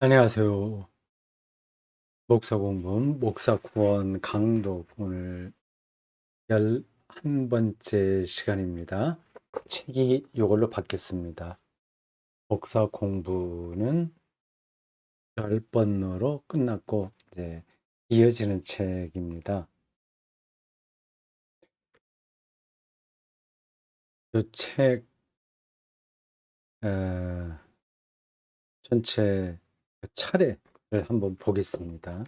안녕하세요. 목사 공부원, 목사 구원 강독 오늘 11번째 시간입니다. 책이 이걸로 바뀌었습니다. 목사 공부는 10번으로 끝났고 이제 이어지는 책입니다. 이책 전체 차례를 한번 보겠습니다.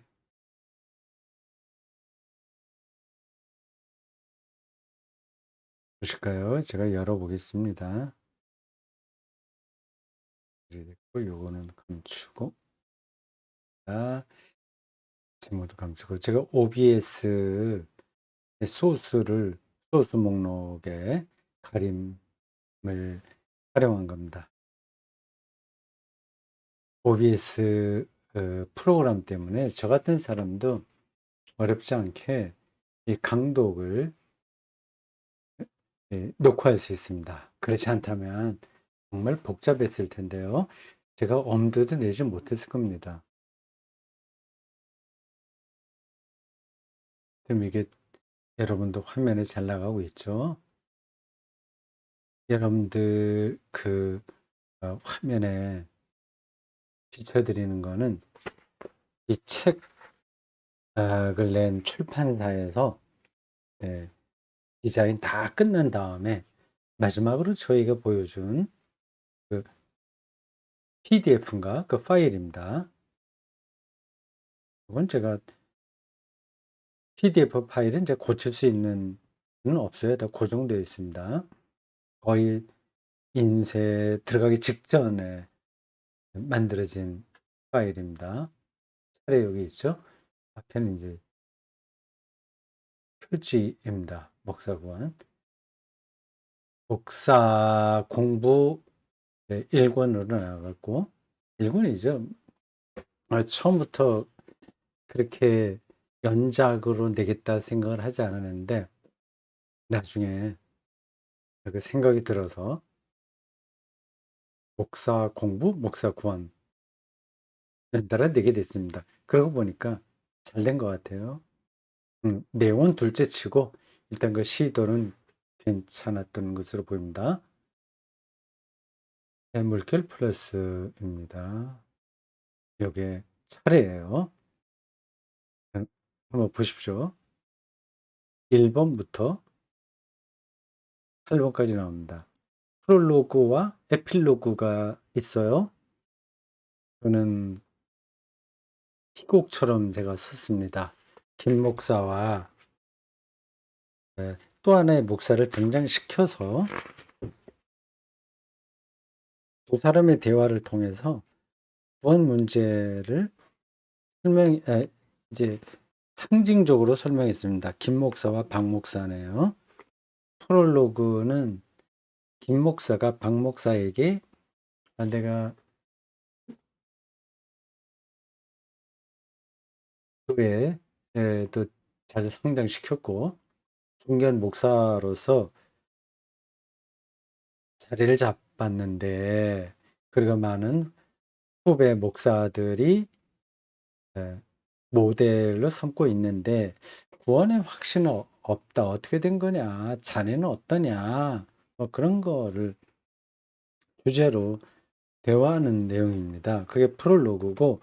보실까요? 제가 열어보겠습니다. 그리고 요거는 감추고 제목도 감추고 제가 OBS 소스를 소스 목록에 가림을 활용한 겁니다. OBS 프로그램 때문에 저 같은 사람도 어렵지 않게 이 강독을 녹화할 수 있습니다. 그렇지 않다면 정말 복잡했을 텐데요. 제가 엄두도 내지 못했을 겁니다. 그럼 이게 여러분도 화면에 잘 나가고 있죠? 여러분들 화면에 비춰드리는 거는 이 책을 낸 출판사에서 디자인 다 끝난 다음에 마지막으로 저희가 보여준 그 PDF인가 그 파일입니다. 이건 제가 PDF 파일은 이제 고칠 수 있는 는 없어요. 다 고정되어 있습니다. 거의 인쇄 들어가기 직전에 만들어진 파일입니다. 차례 여기 있죠. 앞에는 이제 표지입니다. 목사관. 목사 공부 1권으로 나갔고 1권이죠. 처음부터 그렇게 연작으로 내겠다 생각을 하지 않았는데 나중에 그 생각이 들어서 목사 공부, 목사 구원 연달아 내게 됐습니다. 그러고 보니까 잘 된 것 같아요. 내용은 둘째 치고 일단 그 시도는 괜찮았던 것으로 보입니다. 물결 플러스입니다. 요게 차례예요. 한번 보십시오. 1번부터 8번까지 나옵니다. 프롤로그와 에필로그가 있어요. 저는 희곡처럼 제가 썼습니다. 김 목사와 또 하나의 목사를 등장시켜서 두 사람의 대화를 통해서 구원 문제를 이제 상징적으로 설명했습니다. 김 목사와 박 목사네요. 프롤로그는 김 목사가 박 목사에게 내가 교회에 또 잘 성장시켰고 중견 목사로서 자리를 잡았는데 그리고 많은 후배 목사들이 모델로 삼고 있는데 구원의 확신은 없다. 어떻게 된 거냐? 자네는 어떠냐? 뭐 그런 거를 주제로 대화하는 내용입니다. 그게 프롤로그고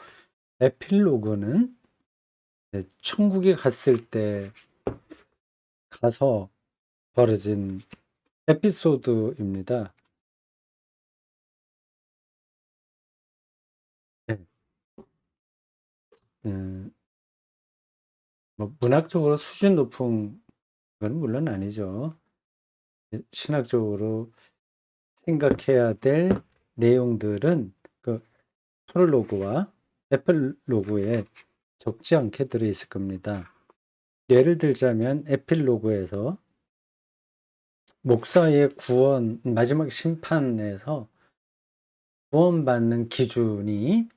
에필로그는 천국에 갔을 때 가서 벌어진 에피소드입니다. 네. 음, 뭐 문학적으로 수준 높은 건 물론 아니죠. 신학적으로 생각해야 될 내용들은 그 프롤로그와 에필로그에 적지 않게 들어있을 겁니다. 예를 들자면 에필로그에서 목사의 구원, 마지막 심판에서 구원받는 기준이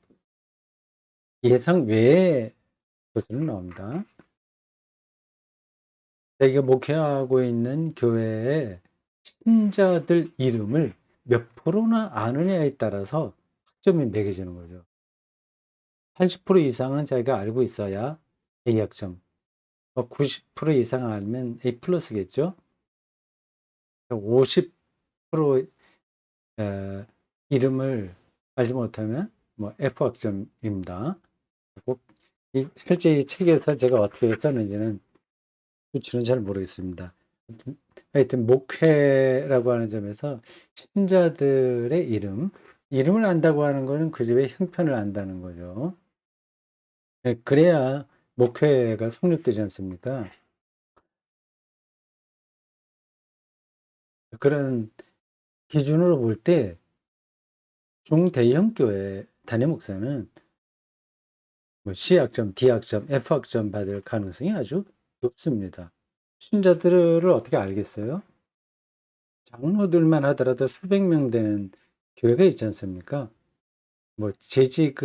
예상 외의 것으로 나옵니다. 내가 목회하고 있는 교회의 신자들 이름을 몇 프로나 아느냐에 따라서 학점이 매겨지는 거죠. 80% 이상은 자기가 알고 있어야 A 학점, 90% 이상 알면 A 플러스겠죠. 50% 이름을 알지 못하면 뭐 F 학점입니다. 꼭 실제 이 책에서 제가 어떻게 썼는지는 수치는 잘 모르겠습니다. 하여튼 목회라고 하는 점에서 신자들의 이름을 안다고 하는 거는 그 집의 형편을 안다는 거죠. 네, 그래야 목회가 성립되지 않습니까? 그런 기준으로 볼 때 중대형 교회 담임 목사는 뭐 C학점, D학점, F학점 받을 가능성이 아주 높습니다. 신자들을 어떻게 알겠어요? 장로들만 하더라도 수백 명 되는 교회가 있지 않습니까? 뭐 재직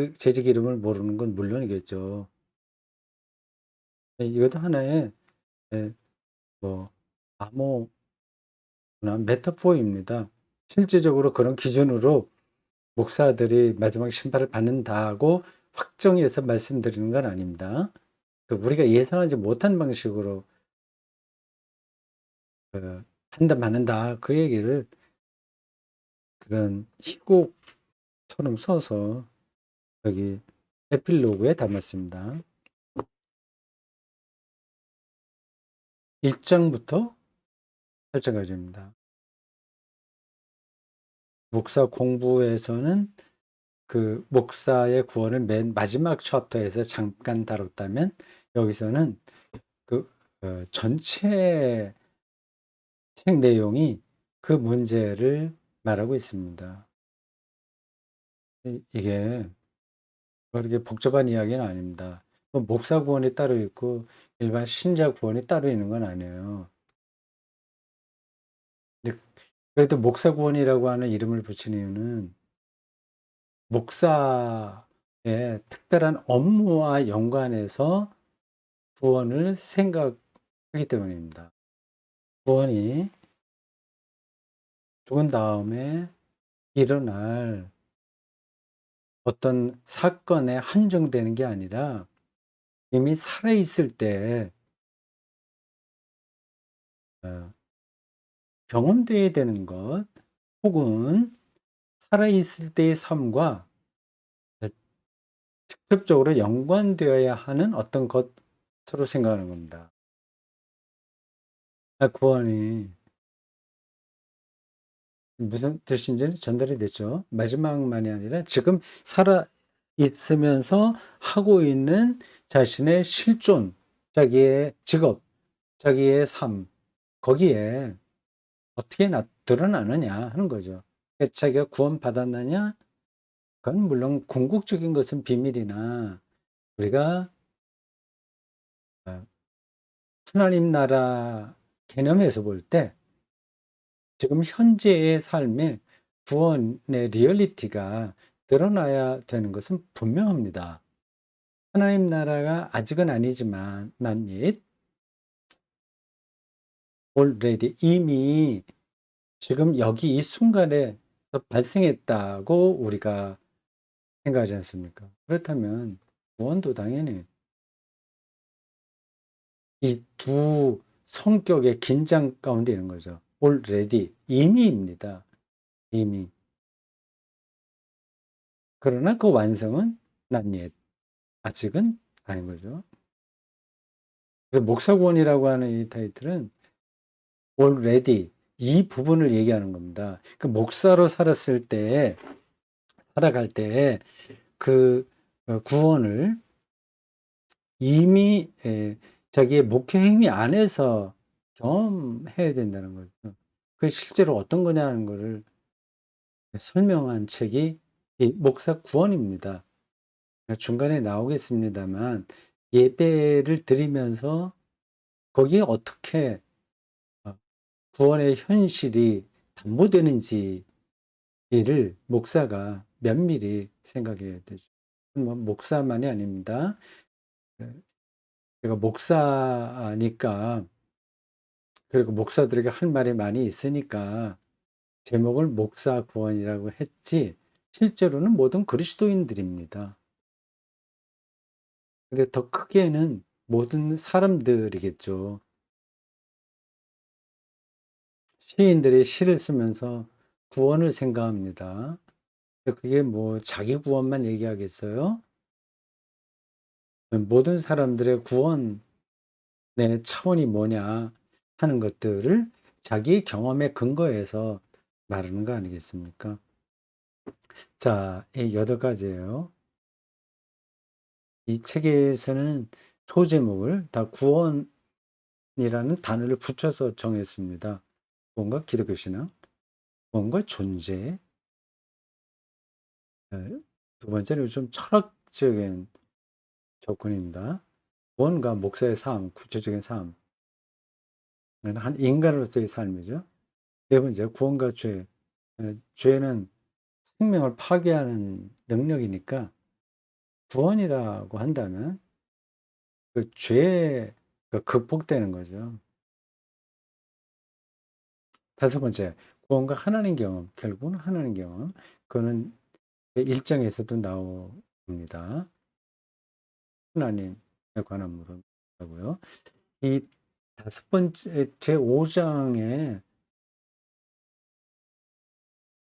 이름을 모르는 건 물론이겠죠. 이것도 하나의 예, 뭐 암호나 메타포입니다. 실질적으로 그런 기준으로 목사들이 마지막 심판을 받는다고 확정해서 말씀드리는 건 아닙니다. 우리가 예상하지 못한 방식으로 한다 받는다 그 얘기를 그런 희곡처럼 써서 여기 에필로그에 담았습니다. 1장부터 8장까지입니다. 목사 공부에서는 그 목사의 구원을 맨 마지막 챕터에서 잠깐 다뤘다면 여기서는 그 전체 책 내용이 그 문제를 말하고 있습니다. 이게 그렇게 복잡한 이야기는 아닙니다. 목사 구원이 따로 있고 일반 신자 구원이 따로 있는 건 아니에요. 근데 그래도 목사 구원이라고 하는 이름을 붙인 이유는 목사의 특별한 업무와 연관해서 구원을 생각하기 때문입니다. 구원이 죽은 다음에 일어날 어떤 사건에 한정되는 게 아니라 이미 살아있을 때 어, 경험되어야 되는 것 혹은 살아있을 때의 삶과 직접적으로 연관되어야 하는 어떤 것으로 생각하는 겁니다. 구원이 무슨 뜻인지는 전달이 됐죠. 마지막만이 아니라 지금 살아 있으면서 하고 있는 자신의 실존, 자기의 직업, 자기의 삶, 거기에 어떻게 드러나느냐 하는 거죠. 자기가 구원받았느냐? 그건 물론 궁극적인 것은 비밀이나 우리가 어, 하나님 나라 개념에서 볼 때 지금 현재의 삶에 구원의 리얼리티가 드러나야 되는 것은 분명합니다. 하나님 나라가 아직은 아니지만 not yet, already 이미 지금 여기 이 순간에 발생했다고 우리가 생각하지 않습니까? 그렇다면 구원도 당연히 이 두 성격의 긴장 가운데 있는 거죠. already 이미입니다. 이미. 그러나 그 완성은 not yet. 아직은 아닌 거죠. 그래서 목사구원이라고 하는 이 타이틀은 already 이 부분을 얘기하는 겁니다. 그 목사로 살았을 때, 살아갈 때 그 구원을 이미 자기의 목회 행위 안에서 경험해야 된다는 거죠. 그게 실제로 어떤 거냐는 거를 설명한 책이 이 목사 구원입니다. 중간에 나오겠습니다만 예배를 드리면서 거기에 어떻게 구원의 현실이 담보되는지를 목사가 면밀히 생각해야 되죠. 뭐 목사만이 아닙니다. 제가 목사니까 그리고 목사들에게 할 말이 많이 있으니까 제목을 목사 구원이라고 했지 실제로는 모든 그리스도인들입니다. 근데 더 크게는 모든 사람들이겠죠. 시인들이 시를 쓰면서 구원을 생각합니다. 그게 뭐 자기 구원만 얘기하겠어요? 모든 사람들의 구원의 차원이 뭐냐 하는 것들을 자기 경험에 근거해서 말하는 거 아니겠습니까? 자, 이 8가지예요. 이 책에서는 소제목을 다 구원이라는 단어를 붙여서 정했습니다. 구원과 기독교 신앙, 구원과 존재, 두 번째는 좀 철학적인 접근입니다. 구원과 목사의 삶, 구체적인 삶, 한 인간으로서의 삶이죠. 네 번째, 구원과 죄. 죄는 생명을 파괴하는 능력이니까 구원이라고 한다면 그 죄가 극복되는 거죠. 다섯 번째, 구원과 하나님 경험. 결국은 하나님 경험. 그거는 1장에서도 나옵니다. 하나님에 관한 물음이고요. 이 다섯 번째, 제5장에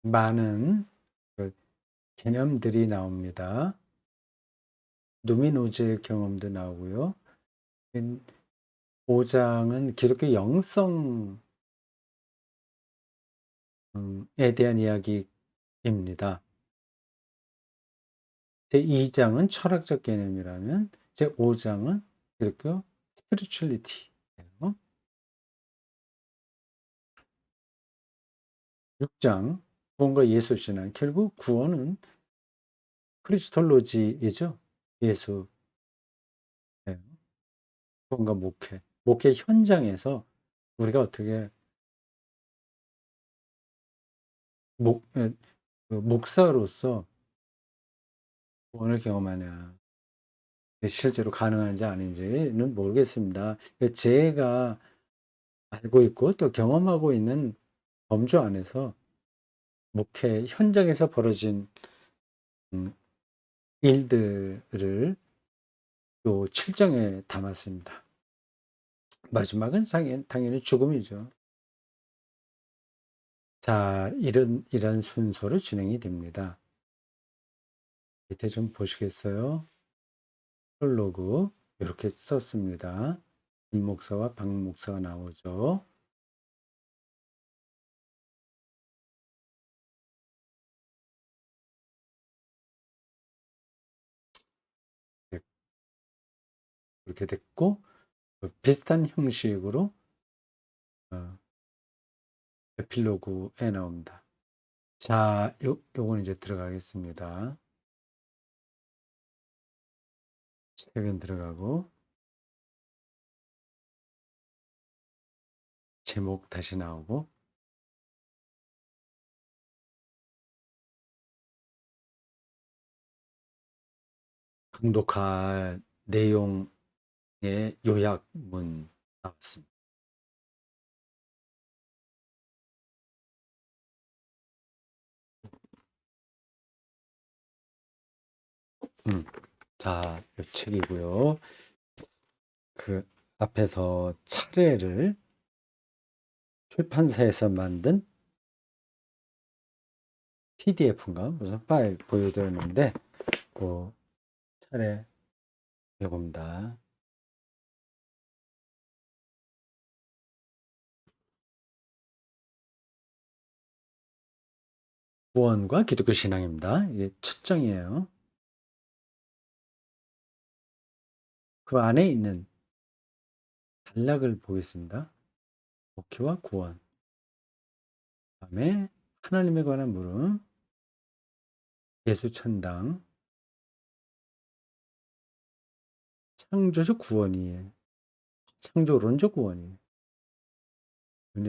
많은 그 개념들이 나옵니다. 누미노즈의 경험도 나오고요. 5장은 기독교 영성에 대한 이야기입니다. 제2장은 철학적 개념이라면 제5장은 기독교 스피리추얼리티예요. 6장 구원과 예수 신앙. 결국 구원은 크리스톨로지이죠. 예수. 네. 구원과 목회. 목회 현장에서 우리가 어떻게 목사로서 구원을 경험하냐. 실제로 가능한지 아닌지는 모르겠습니다. 제가 알고 있고 또 경험하고 있는 범주 안에서 목회 현장에서 벌어진 일들을 또 7장에 담았습니다. 마지막은 당연히 죽음이죠. 자, 이런 순서로 진행이 됩니다. 밑에 좀 보시겠어요? 프롤로그 이렇게 썼습니다. 김 목사와 박 목사가 나오죠. 네, 그렇게 됐고 비슷한 형식으로 어, 에필로그에 나옵니다. 자, 요건 이제 들어가겠습니다. 책은 들어가고 제목 다시 나오고 강독할 내용의 요약문 나왔습니다. 자, 요 책이고요. 그 앞에서 차례를 출판사에서 만든 PDF인가 무슨 파일 보여드렸는데 그 차례 요겁니다. 구원과 기독교 신앙입니다. 이게 첫 장이에요. 그 안에 있는 단락을 보겠습니다. 목회와 구원. 다음에 하나님에 관한 물음, 예수 천당, 창조적 구원이에요. 창조론적 구원이에요.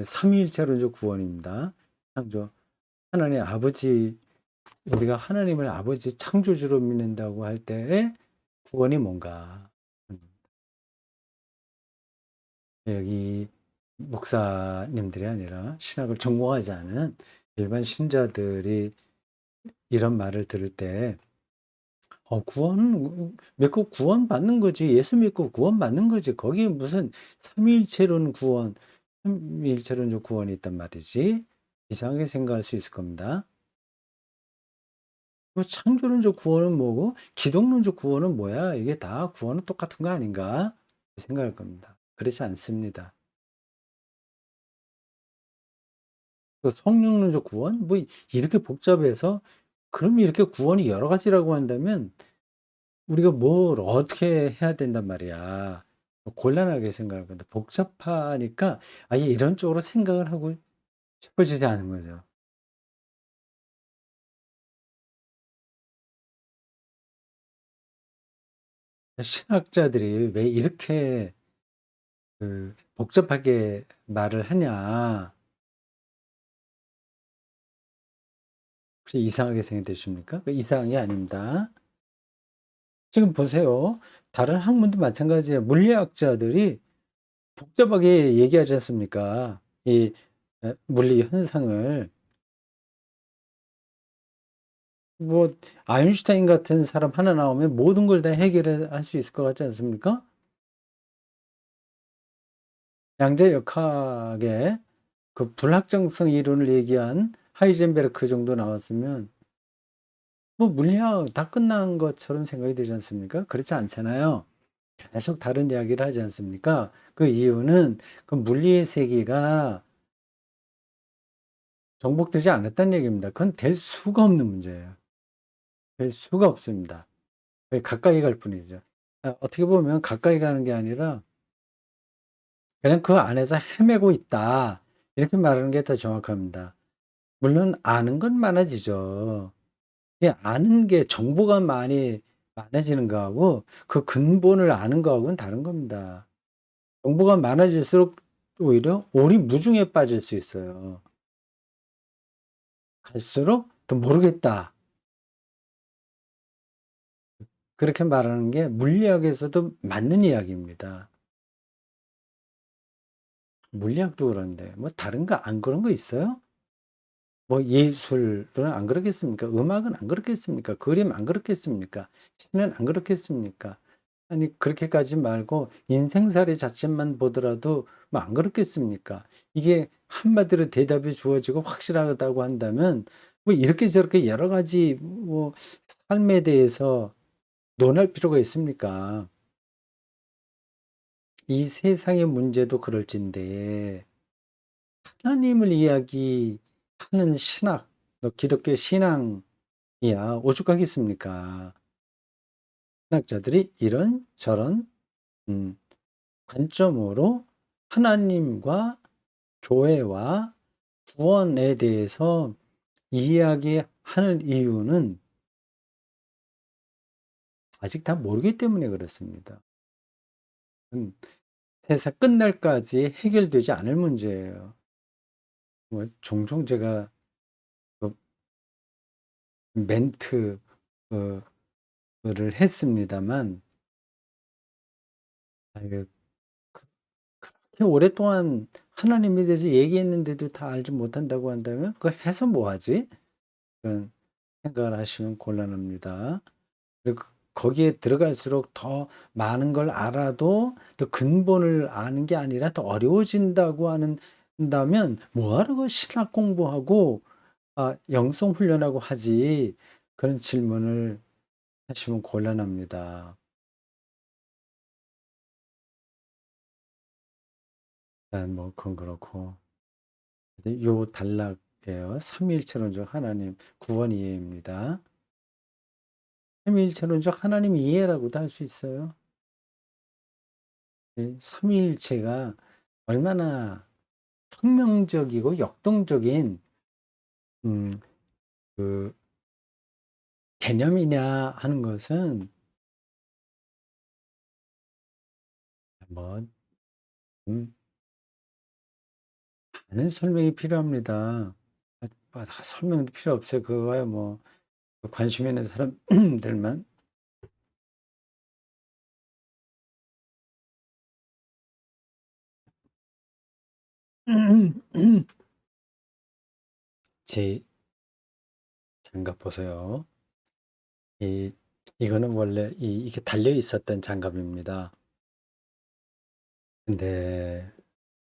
삼위일체론적 구원입니다. 창조. 하나님 아버지, 우리가 하나님을 아버지 창조주로 믿는다고 할 때의 구원이 뭔가. 여기 목사님들이 아니라 신학을 전공하지 않은 일반 신자들이 이런 말을 들을 때 구원 믿고 구원받는 거지. 예수 믿고 구원받는 거지. 거기에 무슨 삼위일체론 구원, 삼위일체론적 구원이 있단 말이지. 이상하게 생각할 수 있을 겁니다. 뭐 창조론적 구원은 뭐고 기독론적 구원은 뭐야? 이게 다 구원은 똑같은 거 아닌가? 생각할 겁니다. 그렇지 않습니다. 또 성령론적 구원? 뭐 이렇게 복잡해서 그럼 이렇게 구원이 여러 가지라고 한다면 우리가 뭘 어떻게 해야 된단 말이야. 곤란하게 생각을 건데 복잡하니까 아예 이런 쪽으로 생각을 하고 싶어지지 않은 거죠. 신학자들이 왜 이렇게 복잡하게 말을 하냐. 혹시 이상하게 생각되십니까? 그 이상이 아닙니다. 지금 보세요. 다른 학문도 마찬가지예요. 물리학자들이 복잡하게 얘기하지 않습니까? 이 물리 현상을. 뭐 아인슈타인 같은 사람 하나 나오면 모든 걸 다 해결을 할 수 있을 것 같지 않습니까? 양자역학의 그 불확정성 이론을 얘기한 하이젠베르크 정도 나왔으면 뭐 물리학 다 끝난 것처럼 생각이 되지 않습니까? 그렇지 않잖아요. 계속 다른 이야기를 하지 않습니까? 그 이유는 그 물리의 세계가 정복되지 않았다는 얘기입니다. 그건 될 수가 없는 문제예요. 될 수가 없습니다. 가까이 갈 뿐이죠. 어떻게 보면 가까이 가는 게 아니라 그냥 그 안에서 헤매고 있다. 이렇게 말하는 게 더 정확합니다. 물론 아는 건 많아지죠. 이 아는 게 정보가 많아지는 거하고 그 근본을 아는 거하고는 다른 겁니다. 정보가 많아질수록 오히려 오리무중에 빠질 수 있어요. 갈수록 더 모르겠다. 그렇게 말하는 게 물리학에서도 맞는 이야기입니다. 물리학도 그런데 뭐 다른 거 안 그런 거 있어요? 뭐 예술은 안 그렇겠습니까? 음악은 안 그렇겠습니까? 그림 안 그렇겠습니까? 시는 안 그렇겠습니까? 아니 그렇게까지 말고 인생살이 자체만 보더라도 뭐 안 그렇겠습니까? 이게 한마디로 대답이 주어지고 확실하다고 한다면 뭐 이렇게 저렇게 여러 가지 뭐 삶에 대해서 논할 필요가 있습니까? 이 세상의 문제도 그럴진데 하나님을 이야기하는 신학, 기독교 신앙이야 오죽하겠습니까? 신학자들이 이런저런 음, 관점으로 하나님과 교회와 구원에 대해서 이야기하는 이유는 아직 다 모르기 때문에 그렇습니다. 세상 끝날까지 해결되지 않을 문제예요. 뭐 종종 제가 그 멘트 어, 를 했습니다만 그 그렇게 오랫동안 하나님에 대해서 얘기했는데도 다 알지 못한다고 한다면 그거 해서 뭐 하지? 그런 생각을 하시면 곤란합니다. 그리고 거기에 들어갈수록 더 많은 걸 알아도 더 근본을 아는 게 아니라 더 어려워진다고 한다면 뭐하러 그 신학 공부하고 영성 훈련하고 하지? 그런 질문을 하시면 곤란합니다. 뭐 그건 그렇고. 요 단락이에요. 삼위일체론적 하나님 구원 이해입니다. 삼위일체론적 하나님 이해라고도 할 수 있어요. 삼위일체가 얼마나 혁명적이고 역동적인 음, 그 개념이냐 하는 것은 뭐 음, 많은 설명이 필요합니다. 다 설명도 필요 없어요. 그거야 뭐 관심 있는 사람들만 제 장갑 보세요. 이 이거는 원래 이게 달려 있었던 장갑입니다. 근데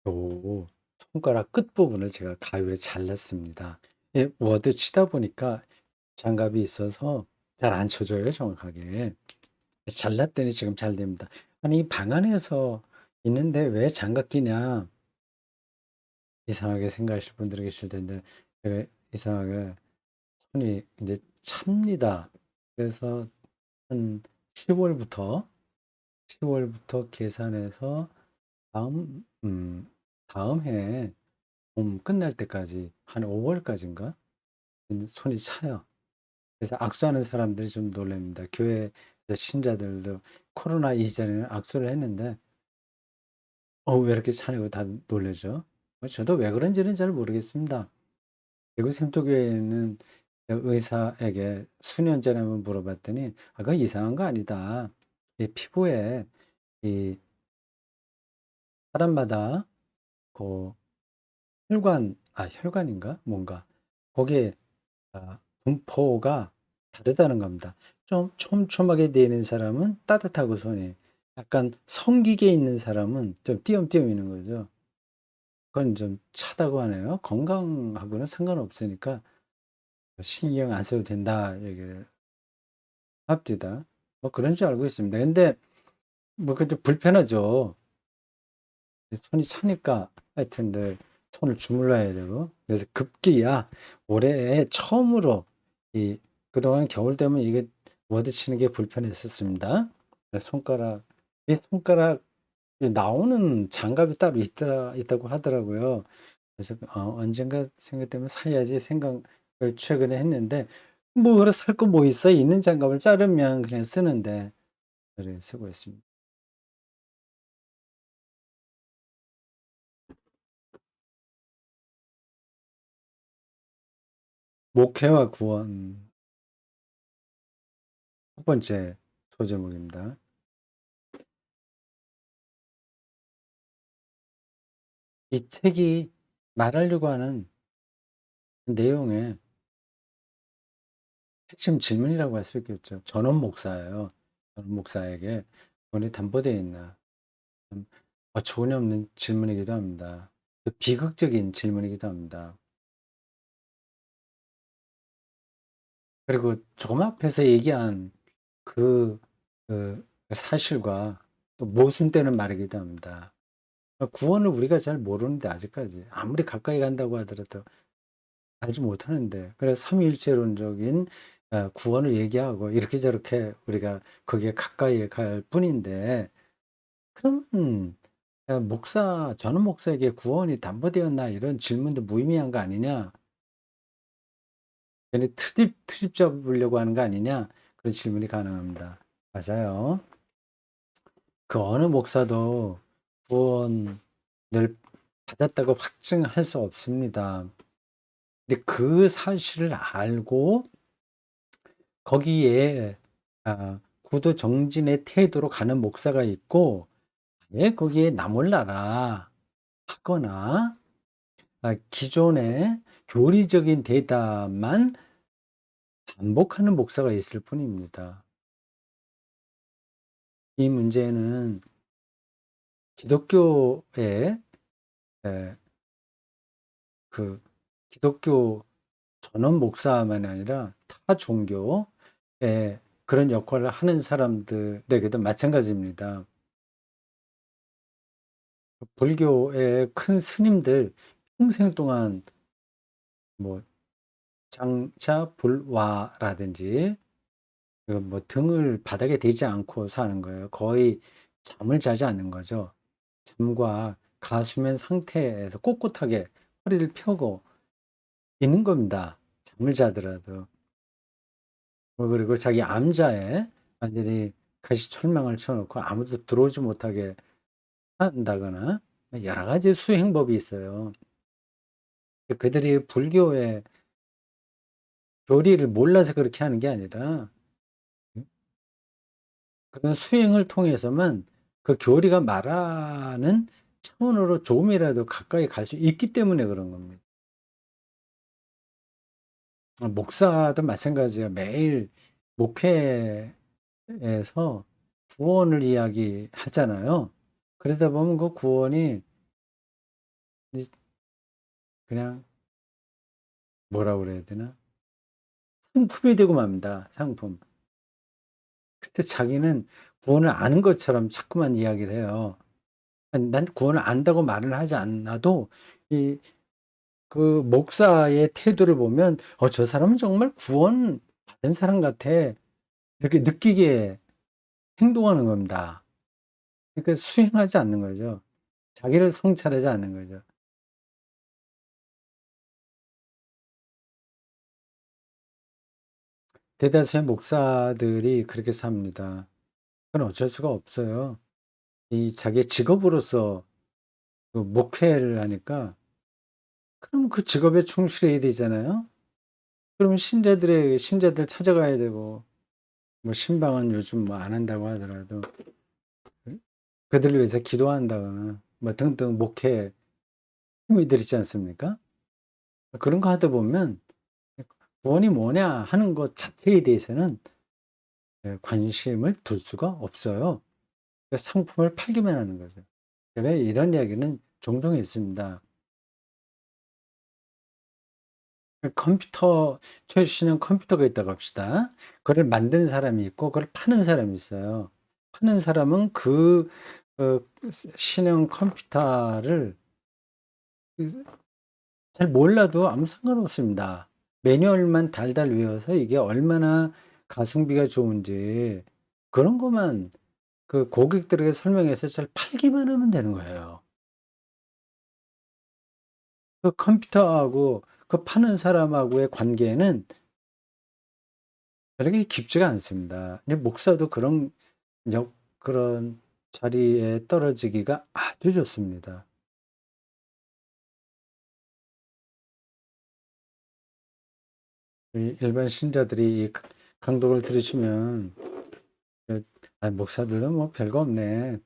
요 손가락 끝부분을 제가 가위로 잘랐습니다. 예, 워드 치다 보니까 장갑이 있어서 잘 안 쳐져요, 정확하게. 잘랐더니 지금 잘 됩니다. 아니, 방 안에서 있는데 왜 장갑 끼냐? 이상하게 생각하실 분들이 계실 텐데, 제가 이상하게 손이 이제 찹니다. 그래서 한 10월부터 계산해서 다음, 다음 해 봄 끝날 때까지 한 5월까지인가? 손이 차요. 그래서 악수하는 사람들이 좀 놀랍니다. 교회 신자들도 코로나 이전에는 악수를 했는데, 왜 이렇게 차냐고 다 놀라죠. 저도 왜 그런지는 잘 모르겠습니다. 대구 sem토교회는 의사에게 수년 전에 한번 물어봤더니, 그거 이상한 거 아니다. 이 피부에 이 사람마다 그 혈관인가? 뭔가 거기에 분포가 다르다는 겁니다. 좀 촘촘하게 되어 있는 사람은 따뜻하고 손이 약간 성기게 있는 사람은 좀 띄엄띄엄 있는 거죠. 그건 좀 차다고 하네요. 건강하고는 상관없으니까 신경 안 써도 된다 얘기를 합디다. 뭐 그런 줄 알고 있습니다. 근데 뭐 그좀 불편하죠. 손이 차니까 하여튼 늘 손을 주물러야 되고 그래서 급기야 올해 처음으로 이 그동안 겨울 되면 이게 워드 치는 게 불편했었습니다. 이 손가락 나오는 장갑이 따로 있다고 하더라고요. 그래서 언젠가 생각되면 사야지 생각을 최근에 했는데 뭐 그래 살 거 뭐 있어? 있는 장갑을 자르면 그냥 쓰는데 그래 쓰고 있습니다. 목회와 구원 첫 번째 소제목입니다. 이 책이 말하려고 하는 내용의 핵심 질문이라고 할 수 있겠죠. 전원 목사예요. 전원 목사에게 돈이 담보되어 있나? 참 어처구니 없는 질문이기도 합니다. 비극적인 질문이기도 합니다. 그리고 조금 앞에서 얘기한 그, 그 사실과 또 모순되는 말이기도 합니다. 구원을 우리가 잘 모르는데 아직까지 아무리 가까이 간다고 하더라도 알지 못하는데 그래서 삼위일체론적인 구원을 얘기하고 이렇게 저렇게 우리가 거기에 가까이 갈 뿐인데 그럼 전원 목사에게 구원이 담보되었나 이런 질문도 무의미한 거 아니냐? 괜히 트집 잡으려고 하는 거 아니냐? 그런 질문이 가능합니다. 맞아요. 그 어느 목사도 구원을 받았다고 확증할 수 없습니다. 근데 그 사실을 알고 거기에 구두정진의 태도로 가는 목사가 있고 왜 거기에 나 몰라라 하거나 기존의 교리적인 대답만 반복하는 목사가 있을 뿐입니다. 이 문제는 기독교의 에, 그 기독교 전원 목사만이 아니라 타 종교의 그런 역할을 하는 사람들에게도 마찬가지입니다. 불교의 큰 스님들 평생 동안 뭐 장차불화라든지 뭐 등을 바닥에 대지 않고 사는 거예요. 거의 잠을 자지 않는 거죠. 잠과 가수면 상태에서 꼿꼿하게 허리를 펴고 있는 겁니다. 잠을 자더라도. 그리고 자기 암자에 완전히 가시철망을 쳐놓고 아무도 들어오지 못하게 한다거나 여러 가지 수행법이 있어요. 그들이 불교의 교리를 몰라서 그렇게 하는 게 아니라 그런 수행을 통해서만 그 교리가 말하는 차원으로 조금이라도 가까이 갈 수 있기 때문에 그런 겁니다. 목사도 마찬가지예요. 매일 목회 에서 구원을 이야기하잖아요. 그러다 보면 그 구원이 이 그냥 뭐라 그래야 되나? 상품이 되고 맙니다, 상품. 근데 자기는 구원을 아는 것처럼 자꾸만 이야기를 해요. 난 구원을 안다고 말을 하지 않아도 이 그 목사의 태도를 보면 '저 사람은 정말 구원받은 사람 같아.' 이렇게 느끼게 행동하는 겁니다. 그러니까 수행하지 않는 거죠. 자기를 성찰하지 않는 거죠. 대다수의 목사들이 그렇게 삽니다. 그건 어쩔 수가 없어요. 이 자기의 직업으로서 그 목회를 하니까 그럼 그 직업에 충실해야 되잖아요. 그럼 신자들 찾아가야 되고 뭐 신방은 요즘 뭐 안 한다고 하더라도 그들을 위해서 기도한다거나 뭐 등등 목회 행위들 있지 않습니까? 그런 거 하다 보면 구원이 뭐냐 하는 것 자체에 대해서는 관심을 둘 수가 없어요. 그 상품을 팔기만 하는 거죠. 왜 이런 이야기는 종종 있습니다. 컴퓨터 최신형 컴퓨터가 있다고 합시다. 그걸 만든 사람이 있고 그걸 파는 사람이 있어요. 파는 사람은 그 신형 컴퓨터를 그 잘 몰라도 아무 상관없습니다. 매뉴얼만 달달 외워서 이게 얼마나 가성비가 좋은지 그런 것만 그 고객들에게 설명해서 잘 팔기만 하면 되는 거예요. 그 컴퓨터하고 그 파는 사람하고의 관계는 그렇게 깊지가 않습니다. 근데 목사도 그런 자리에 떨어지기가 아주 좋습니다. 이 일반 신자들이 이 강독을 들으시면 그 '아 목사들은 뭐 별거 없네.'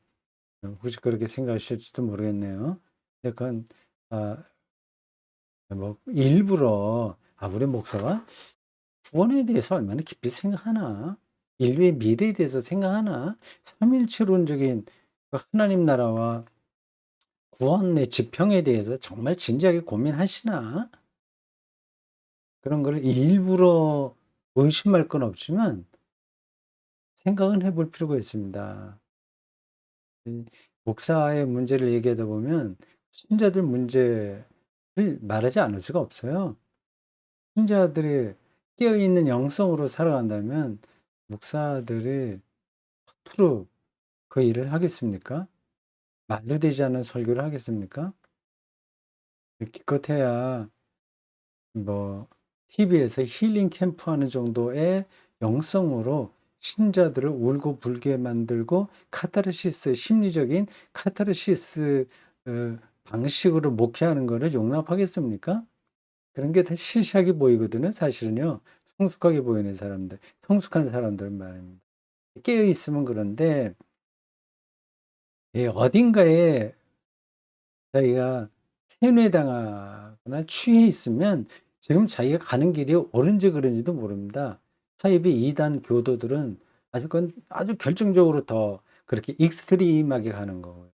혹시 그렇게 생각하실지도 모르겠네요. 약간 아 뭐 일부러 '아 우리 목사가 구원에 대해서 얼마나 깊이 생각하나? 인류의 미래에 대해서 생각하나? 삼일체론적인 그 하나님 나라와 구원의 지평에 대해서 정말 진지하게 고민하시나?' 그런 거를 일부러 의심할 건 없지만 생각은 해볼 필요가 있습니다. 이 목사의 문제를 얘기하다 보면 신자들 문제를 말하지 않을 수가 없어요. 신자들이 깨어 있는 영성으로 살아간다면 목사들이 허투루 그 일을 하겠습니까? 말도 되지 않은 설교를 하겠습니까? 기껏해야 뭐 TV에서 힐링 캠프 하는 정도의 영성으로 신자들을 울고불게 만들고 카타르시스 심리적인 카타르시스 방식으로 목회하는 거를 용납하겠습니까? 그런 게 다 시시하게 보이거든요 사실은요. 성숙하게 보이는 사람들, 성숙한 사람들 말입니다. 깨어 있으면 그런데 어딘가에 자기가 세뇌당하거나 취해 있으면 지금 자기가 가는 길이 옳은지 그른지도 모릅니다. 타입의 이단 교도들은 아주 결정적으로 더 그렇게 익스트림하게 가는 거고요.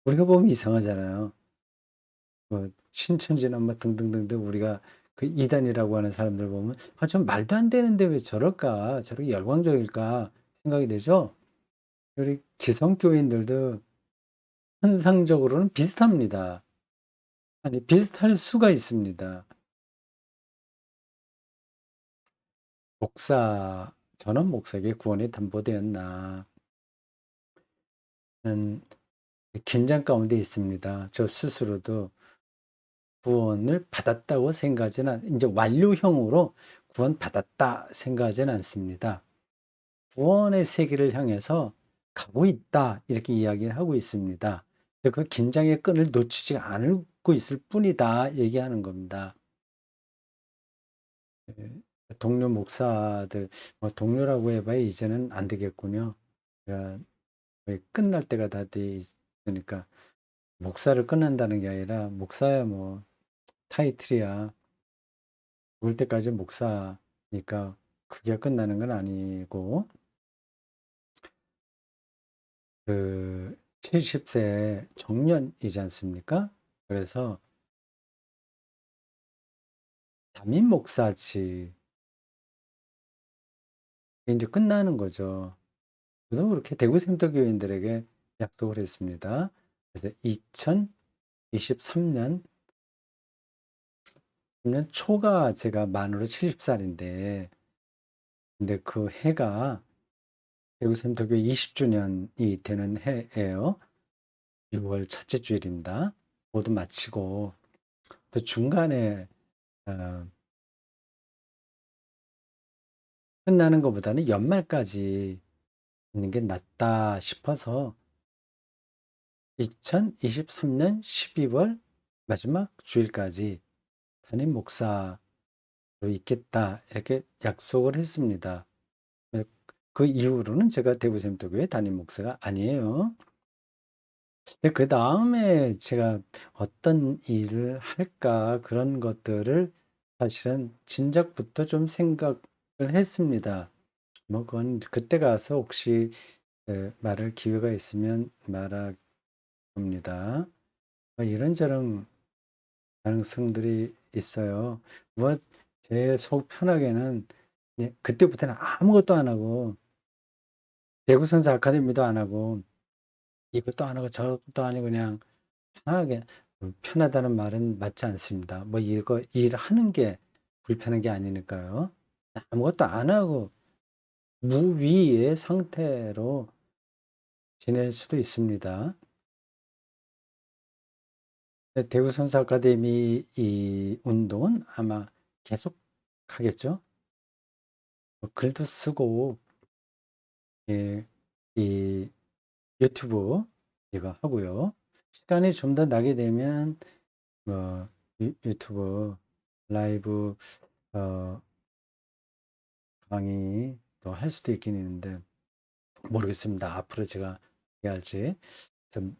우리가 보면 이상하잖아요. 뭐 신천지나 뭐 등등등등 우리가 그 이단이라고 하는 사람들 보면 '아 좀 말도 안 되는데 왜 저럴까? 저렇게 열광적일까?' 생각이 되죠. 우리 기성교인들도 현상적으로는 비슷합니다. 아니 비슷할 수가 있습니다. 저는 목사에게 구원이 담보되었나 하는 긴장 가운데 있습니다. 저 스스로도 구원을 받았다고 생각하지는 인제 완료형으로 '구원받았다.' 생각하지는 않습니다. '구원의 세계를 향해서 가고 있다.' 이렇게 이야기를 하고 있습니다. 근데 그 긴장의 끈을 놓치지 않고 있을 뿐이다 얘기하는 겁니다. 예. 동료 목사들 뭐 동료라고 해 봐야 이제는 안 되겠군요. 제가 거의 끝날 때가 다 돼 있으니까 목사를 끝낸다는 게 아니라 목사야 뭐 타이틀이야. 죽을 때까지 목사니까 그게 끝나는 건 아니고 그 70세 정년이지 않습니까? 그래서 담임 목사직이 이제 끝나는 거죠. 저도 그렇게 대구 생터교인들에게 약속을 했습니다. 그래서 2023년 초가 제가 만으로 70살인데, 근데 그 해가 대구 생터교 20주년이 되는 해예요. 6월 첫째 주일입니다. 모두 마치고 또 중간에 어, 끝나는 것보다는 연말까지 있는 게 낫다 싶어서 2023년 12월 마지막 주일까지 담임 목사로 있겠다 이렇게 약속을 했습니다. 그 이후로는 제가 대구샘터교회 담임 목사가 아니에요. 근데 그 다음에 제가 어떤 일을 할까 그런 것들을 사실은 진작부터 좀 생각을 했습니다. 뭐 그건 그때 가서 혹시 말할 기회가 있으면 말할 겁니다. 이런저런 가능성들이 있어요. 뭐 제 속 편하게는 이제 그때부터는 아무것도 안 하고 대구 선수 아카데미도 안 하고 이것도 안 하고 저것도 아니고 그냥 편하게, 편하다는 말은 맞지 않습니다. 뭐 이거 일하는 게 불편한 게 아니니까요. 아무것도 안 하고 무위의 상태로 지낼 수도 있습니다. 대구 선수 아카데미 이 운동은 아마 계속 하겠죠. 글도 쓰고, 예, 이 유튜브 이거 하고요. 시간이 좀 더 나게 되면 뭐 유튜브 라이브 어, 강의도 할 수도 있긴 있는데 모르겠습니다. 앞으로 제가 어떻게 할지.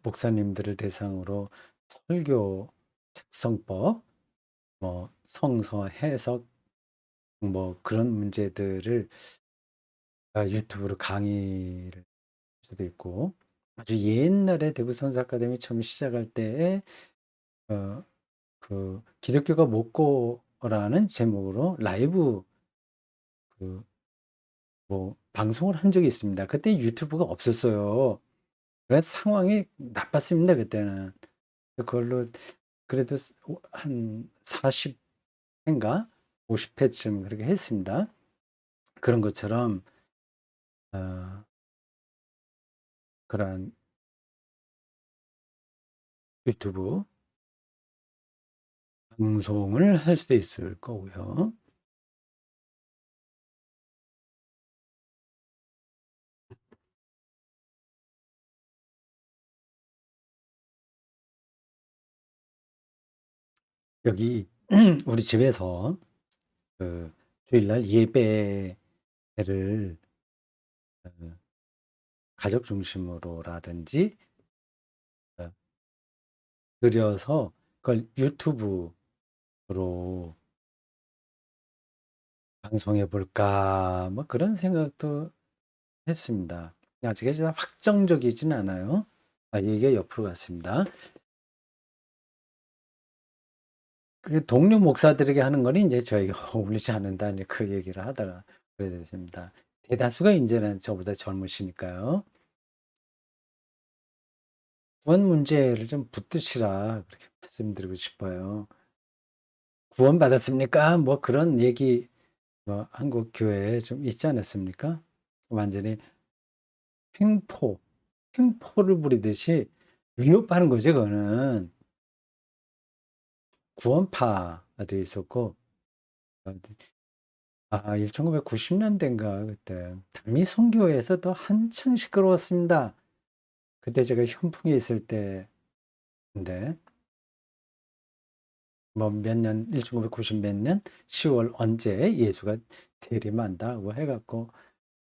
목사님들을 대상으로 설교 작성법, 뭐 성서 해석, 뭐 그런 문제들을 유튜브로 강의를 할 수도 있고, 아주 옛날에 대구 선수 아카데미 처음 시작할 때에 어, 그 기독교가 묻고라는 제목으로 라이브 그 뭐 방송을 한 적이 있습니다. 그때 유튜브가 없었어요. 그래서 상황이 나빴습니다. 그때는. 그걸로 그래도 한 40회인가 50회쯤 그렇게 했습니다. 그런 것처럼 어, 그런 유튜브 방송을 할 수도 있을 거고요. 여기 우리 집에서 그 주일날 예배를 어, 가족 중심으로라든지 어, 드려서 그걸 유튜브로 방송해 볼까 뭐 그런 생각도 했습니다. 아직 확정적이진 않아요. 이게 옆으로 갔습니다. 그 동료 목사들에게 하는 거는 이제 저희가 어울리지 않는다 이제 그 얘기를 하다가 그래 됐습니다. 대다수가 이제는 저보다 젊으시니까요. 구원 문제를 좀 붙드시라 그렇게 말씀드리고 싶어요. 구원 받았습니까? 뭐 그런 얘기 뭐 한국 교회에 좀 있지 않았습니까? 완전히 횡포, 횡포를 부리듯이 위협하는 거죠. 그거는 구원파가 되어 있었고 1990년대인가 그때 담이 선교회에서도 한창 시끄러웠습니다. 그때 제가 현풍에 있을 때인데 뭐 몇 년, 1990 몇 년 10월 언제 예수가 재림한다고 해갖고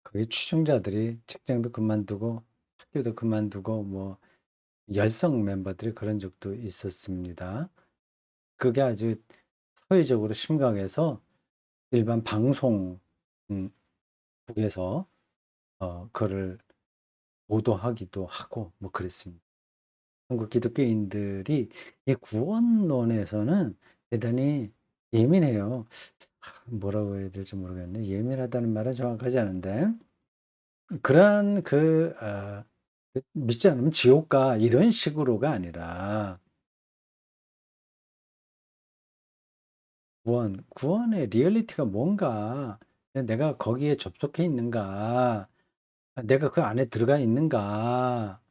거기 추종자들이 직장도 그만두고 학교도 그만두고 뭐 열성 멤버들이 그런 적도 있었습니다. 그게 아주 사회적으로 심각해서 일반 방송국에서 그를 보도하기도 하고 뭐 그랬습니다. 한국 기독교인들이 이 구원론에서는 대단히 예민해요. 뭐라고 해야 될지 모르겠네. 예민하다는 말은 정확하지 않은데 그러한 믿지 않으면 지옥 가 이런 식으로가 아니라 구원의 리얼리티가 뭔가, 내가 거기에 접속해 있는가, 내가 그 안에 들어가 있는가,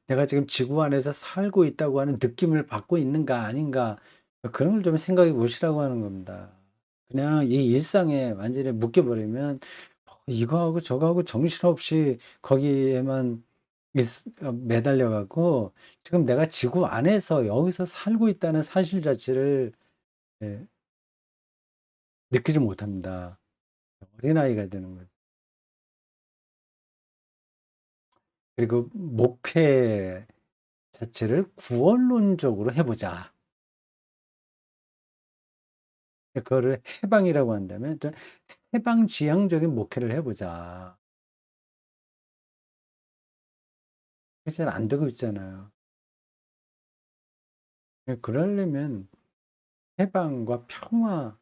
내가 지금 지구 안에서 살고 있다고 하는 느낌을 받고 있는가 아닌가, 그런 걸 좀 생각해 보시라고 하는 겁니다. 그냥 이 일상에 완전히 묶여 버리면 이거하고 저거하고 정신없이 거기에만 매달려 갖고 지금 내가 지구 안에서 여기서 살고 있다는 사실 자체를 예 느끼지 못합니다. 어린아이가 되는 거죠. 그리고 목회 자체를 구원론적으로 해 보자. 그거를 해방이라고 한다면 좀 해방지향적인 목회를 해 보자. 그게 잘 안 되고 있잖아요. 그러려면 해방과 평화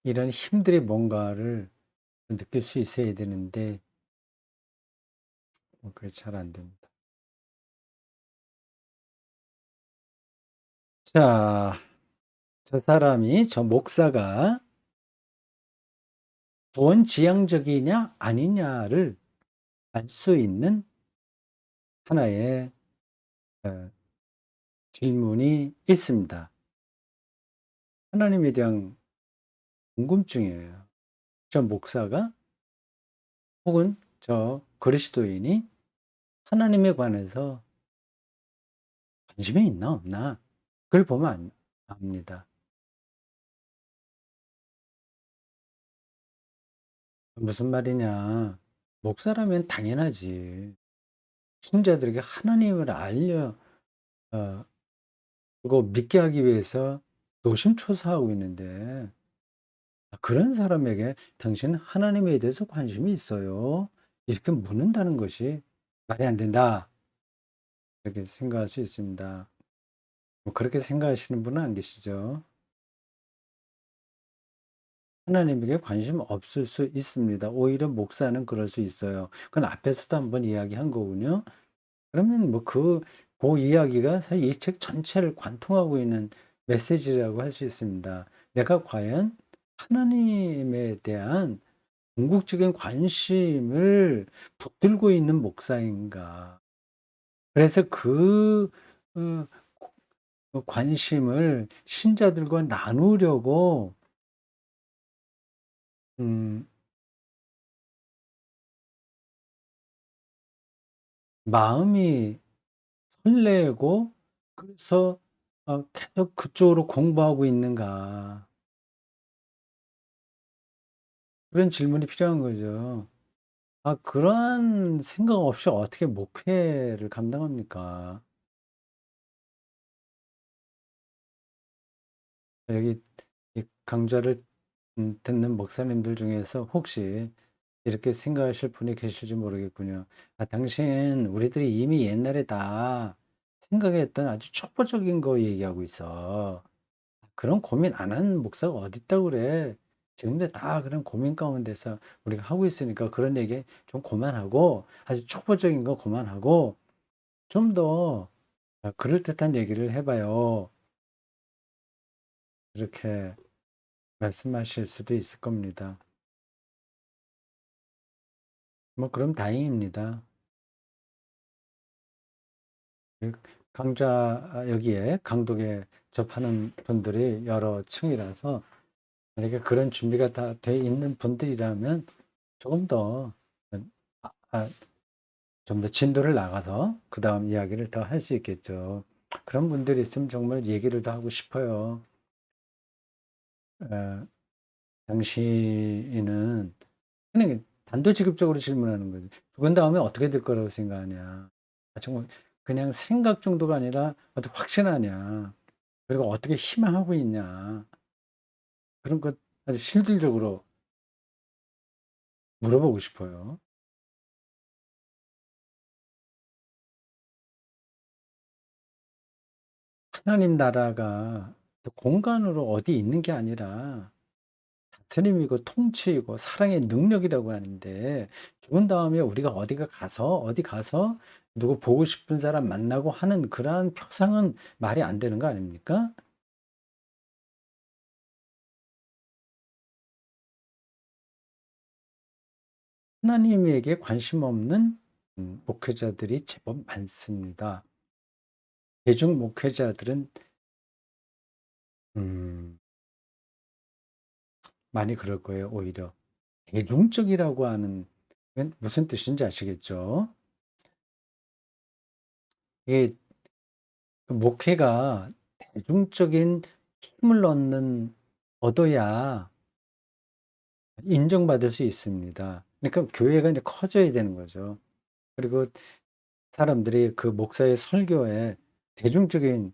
이런 힘들이 뭔가를 느낄 수 있어야 되는데 그게 잘 안 됩니다. 자, 저 목사가 구원지향적이냐 아니냐를 알 수 있는 하나의 어 질문이 있습니다. 하나님에 대한 궁금증이에요. 저 목사가 혹은 저 그리스도인이 하나님에 관해서 관심이 있나 없나? 그걸 보면 압니다. 무슨 말이냐? 목사라면 당연하지. 신자들에게 하나님을 어 그거 믿게 하기 위해서 노심초사하고 있는데 그런 사람에게 "당신은 하나님에 대해서 관심이 있어요?" 이렇게 묻는다는 것이 말이 안 된다. 이렇게 생각할 수 있습니다. 뭐 그렇게 생각하시는 분은 안 계시죠? 하나님에게 관심 없을 수 있습니다. 오히려 목사는 그럴 수 있어요. 그건 앞에서도 한번 이야기한 거군요. 그러면 뭐 그 이야기가 사실 이 책 전체를 관통하고 있는 메시지라고 할 수 있습니다. 내가 과연 하나님에 대한 궁극적인 관심을 붙들고 있는 목사인가. 그래서 어 그 관심을 신자들과 나누려고 음 마음이 설레고 그래서 계속 그쪽으로 공부하고 있는가. 그런 질문이 필요한 거죠. 그러한 생각 없이 어떻게 목회를 감당합니까? 여기 이 강좌를 듣는 목사님들 중에서 혹시 이렇게 생각하실 분이 계실지 모르겠군요. 당신 우리들이 이미 옛날에 다 생각했던 아주 촉구적인 거 얘기하고 있어. 그런 고민 안 하는 목사가 어딨다고 그래. 지금도 다 그런 고민 가운데서 우리가 하고 있으니까 그런 얘기 좀 그만하고 아주 촉구적인 거 그만하고 좀 더 그럴듯한 얘기를 해 봐요. 이렇게 말씀하실 수도 있을 겁니다. 뭐 그럼 다행입니다. 그 여기에 강독에 접하는 분들이 여러 층이라서 만약에 그런 준비가 다 돼 있는 분들이라면 조금 더 아 아 좀 더 진도를 나가서 그다음 이야기를 더 할 수 있겠죠. 그런 분들이 있으면 정말 얘기를 더 하고 싶어요. 어 "당신은" 그냥 단도직입적으로 질문하는 거죠. "죽은 다음에 어떻게 될 거라고 생각하냐?" 정말 그냥 생각 정도가 아니라 어떻게 확신하냐. 그리고 어떻게 희망하고 있냐. 그런 것 아주 실질적으로 물어보고 싶어요. 하나님 나라가 공간으로 어디 있는 게 아니라 다스림이고 통치이고 사랑의 능력이라고 하는데, 죽은 다음에 우리가 어디 가서 누구 보고 싶은 사람 만나고 하는 그러한 표상은 말이 안 되는 거 아닙니까? 하나님에게 관심 없는 목회자들이 제법 많습니다. 대중 목회자들은 음 많이 그럴 거예요, 오히려. 대중적이라고 하는 건 무슨 뜻인지 아시겠죠? 이게 그 목회가 대중적인 힘을 얻어야 인정받을 수 있습니다. 그러니까 교회가 이제 커져야 되는 거죠. 그리고 사람들이 그 목사의 설교에 대중적인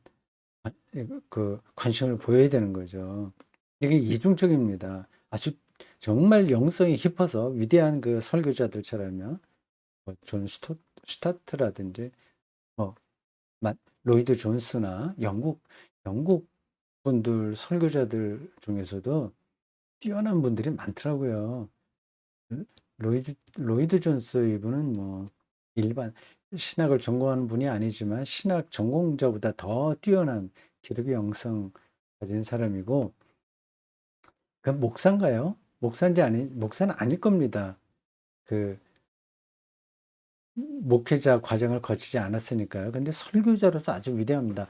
관심을 보여야 되는 거죠. 이게 이중적입니다. 아주 정말 영성이 깊어서 위대한 그 설교자들처럼요. 존 스타트라든지 뭐 로이드 존스나 영국 분들 설교자들 중에서도 뛰어난 분들이 많더라고요. 로이드 존스 이분은 뭐 일반 신학을 전공하는 분이 아니지만 신학 전공자보다 더 뛰어난 기독교 영성 가진 사람이고, 그 목사인가요? 목사는 아닐 겁니다. 그 목회자 과정을 거치지 않았으니까요. 근데 설교자로서 아주 위대합니다.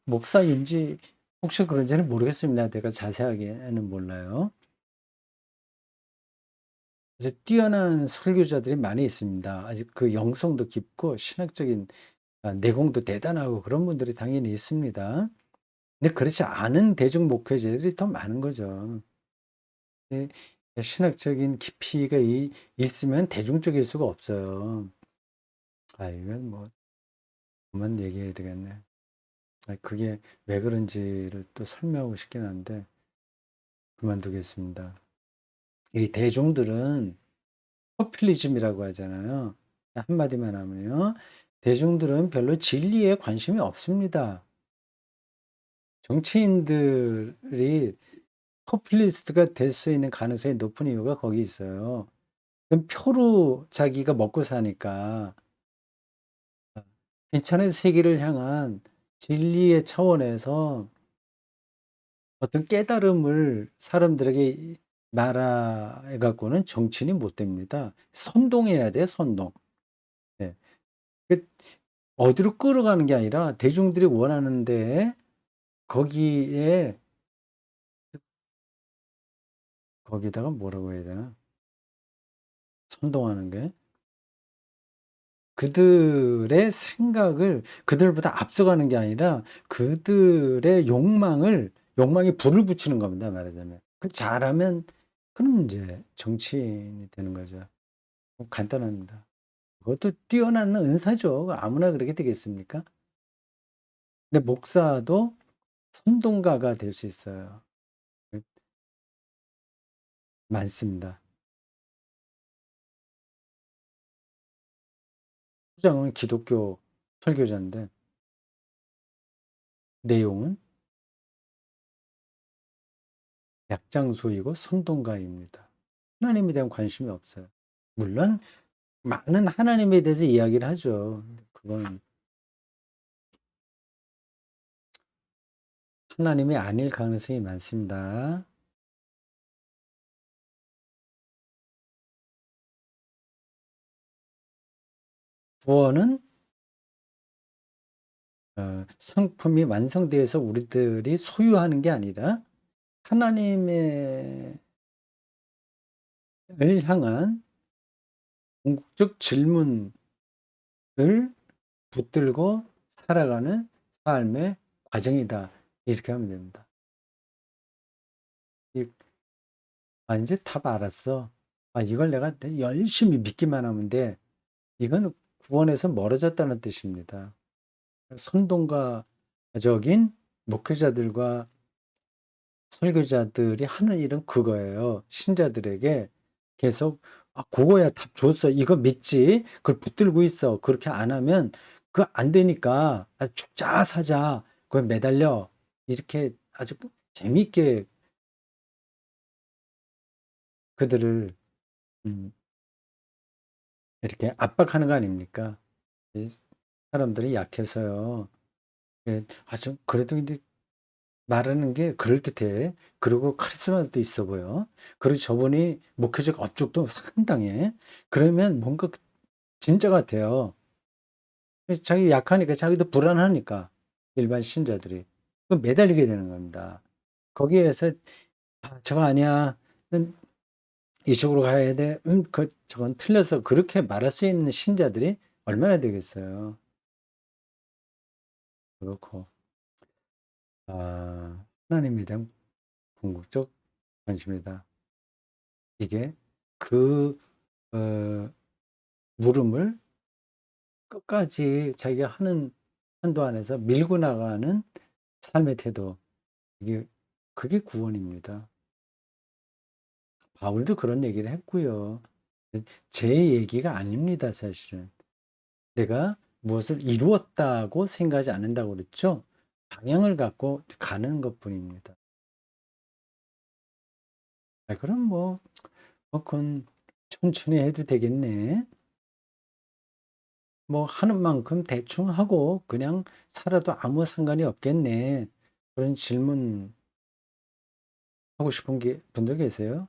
목사인지 혹시 그런지는 모르겠습니다. 내가 자세하게는 몰라요. 그래서 뛰어난 설교자들이 많이 있습니다. 아직 그 영성도 깊고 신학적인 내공도 대단하고 그런 분들이 당연히 있습니다. 근데 그렇지 않은 대중 목회자들이 더 많은 거죠. 예, 신학적인 깊이가 있으면 대중적일 수가 없어요. 이건 뭐 그만 얘기해야 되겠네. 그게 왜 그런지를 또 설명하고 싶긴 한데 그만두겠습니다. 이 대중들은 포퓰리즘이라고 하잖아요. 한마디만 하면요. 대중들은 별로 진리에 관심이 없습니다. 정치인들이 포퓰리스트가 될 수 있는 가능성이 높은 이유가 거기 있어요. 그럼 표로 자기가 먹고 사니까 괜찮은 세계를 향한 진리의 차원에서 어떤 깨달음을 사람들에게 말해 갖고는 정치인이 못 됩니다. 선동해야 돼요, 선동. 네. 그 어디로 끌어가는 게 아니라 대중들이 원하는데 거기에 거기다가 뭐라고 해야 되나? 선동하는 게 그들의 생각을 그들보다 앞서가는 게 아니라 그들의 욕망에 불을 붙이는 겁니다, 말하자면. 잘하면 그럼 인제 정치인이 되는 거죠. 간단합니다. 그것도 뛰어난 은사죠. 아무나 그렇게 되겠습니까? 근데 목사도 선동가가 될 수 있어요. 그 많습니다. 후장은 기독교 설교자인데 내용은 약장수이고 선동가입니다. 하나님에 대한 관심이 없어요. 물론 많은 하나님에 대해서 이야기를 하죠. 그건 하나님이 아닐 가능성이 많습니다. 구원은 상품이 완성되어서 우리들이 소유하는 게 아니라 하나님의 을 향한 궁극적 질문을 붙들고 살아가는 삶의 과정이다. 이렇게 하면 됩니다. 이 인제 답 알았어. 이걸 내가 열심히 믿기만 하면 돼. 이건 구원에서 멀어졌다는 뜻입니다. 선동가적인 목회자들과 설교자들이 하는 일은 그거예요. 신자들에게 계속 그거야 답 줬어. 이거 믿지? 그걸 붙들고 있어. 그렇게 안 하면 그거 안 되니까 죽자 사자." 그걸 매달려 이렇게 아주 재미있게 그들을 음 이렇게 압박하는 거 아닙니까? 이 사람들이 약해서요. 예, 아주 그래도 근데 말하는 게 그럴듯해. 그리고 카리스마도 있어 보여. 그리고 저분이 목회적 업적도 상당해. 그러면 뭔가 진짜 같아요. 그래서 자기 약하니까 자기도 불안하니까 일반 신자들이 그 매달리게 되는 겁니다. 거기에서 아, 저거 아니야. 이쪽으로 가야 돼. 저건 틀려서 그렇게 말할 수 있는 신자들이 얼마나 되겠어요. 그렇고 하나님에 대한 궁극적 관심이다. 이게 그 어, 물음을 끝까지 자기가 하는 한도 안에서 밀고 나가는 삶의 태도. 이게 그게 구원입니다. 바울도 그런 얘기를 했고요. 제 얘기가 아닙니다, 사실은. 내가 무엇을 이루었다고 생각하지 않는다고 그랬죠? 방향을 갖고 가는 것뿐입니다. 그럼 그건 천천히 해도 되겠네. 하는 만큼 대충 하고 그냥 살아도 아무 상관이 없겠네. 그런 질문 하고 싶은 분들 계세요?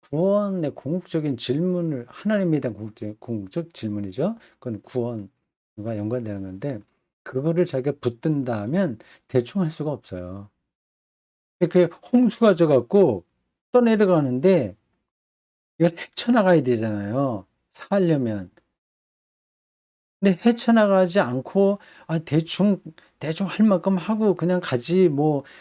구원의 궁극적인 질문을 하나님에 대한 궁극적 질문이죠. 그건 구원과 연관되는 건데 그거를 자기가 붙든다면 대충 할 수가 없어요. 그 홍수가 져 갖고 떠내려가는데 이걸 헤쳐나가야 되잖아요, 살려면. 근데 헤쳐나가지 않고 대충 할 만큼 하고 그냥 가지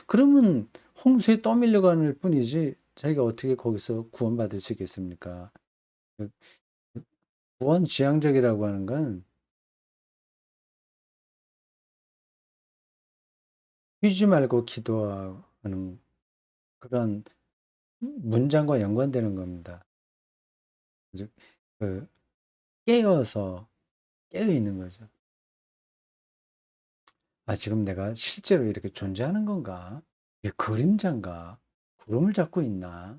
그러면 홍수에 떠밀려가는 뿐이지 자기가 어떻게 거기서 구원받을 수 있겠습니까? 그 구원지향적이라고 하는 건 쉬지 말고 기도하는 그런 문장과 연관되는 겁니다. 즉 그 깨어서 깨어 있는 거죠. '아 지금 내가 실제로 이렇게 존재하는 건가? 이게 그림자인가? 구름을 잡고 있나?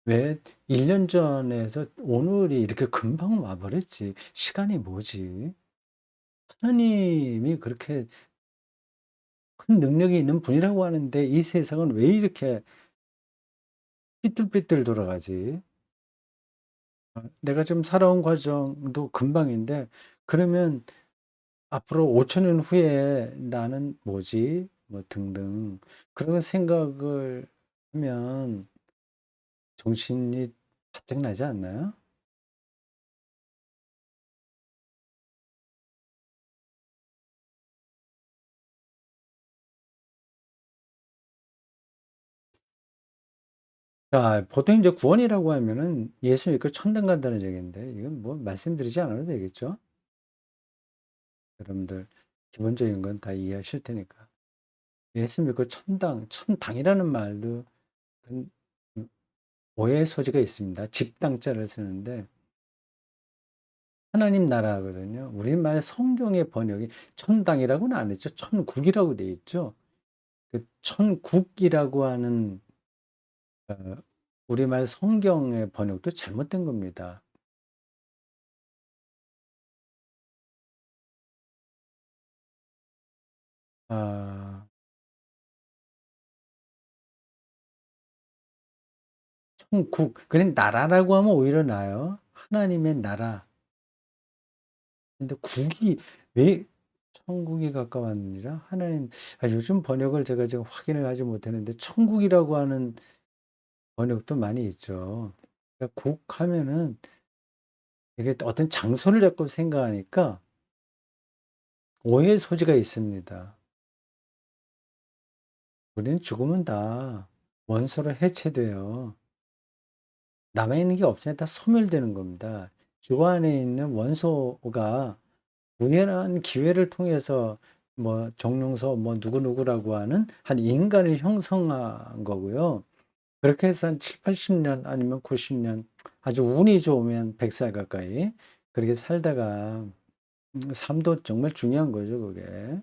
왜 1년 전에서 오늘이 이렇게 금방 와 버렸지? 시간이 뭐지?' 하나님이 그렇게 큰 능력이 있는 분이라고 하는데 이 세상은 왜 이렇게 삐뚤삐뚤 돌아가지? 내가 지금 살아온 과정도 금방인데 그러면 '앞으로 5천 년 후에 나는 뭐지?' 등등 그런 생각을 하면 정신이 바짝 나지 않나요? 자, 보통 이제 구원이라고 하면은 예수 믿고 천당 간다는 얘기인데 이건 말씀드리지 않아도 되겠죠? 여러분들 기본적인 건 다 이해하실 테니까. 예수 믿고 천당이라는 말도 음 오해의 소지가 있습니다. 집당자를 쓰는데 하나님 나라거든요. 우리말 성경의 번역이 천당이라고는 안 했죠. 천국이라고 돼 있죠. 그 천국이라고 하는 어 우리말 성경의 번역도 잘못된 겁니다. 아 천국 그냥 나라라고 하면 오히려 나아요. 하나님의 나라. 근데 국이 왜 천국에 가까웠느니라? 하나님 요즘 번역을 제가 지금 확인을 하지 못했는데 천국이라고 하는 번역도 많이 있죠. 그러니까 곡 하면은 이게 어떤 장소를 자꾸 생각하니까 오해의 소지가 있습니다. 우리는 죽으면 다 원소로 해체돼요. 남아 있는 게 없으면 다 소멸되는 겁니다. 주고 안에 있는 원소가 우연한 기회를 통해서 정룡서 누구누구라고 하는 한 인간을 형성한 거고요. 그렇게 해서 한 7-80년 아니면 90년 아주 운이 좋으면 100살 가까이 그렇게 살다가 삶도 정말 중요한 거죠, 그게.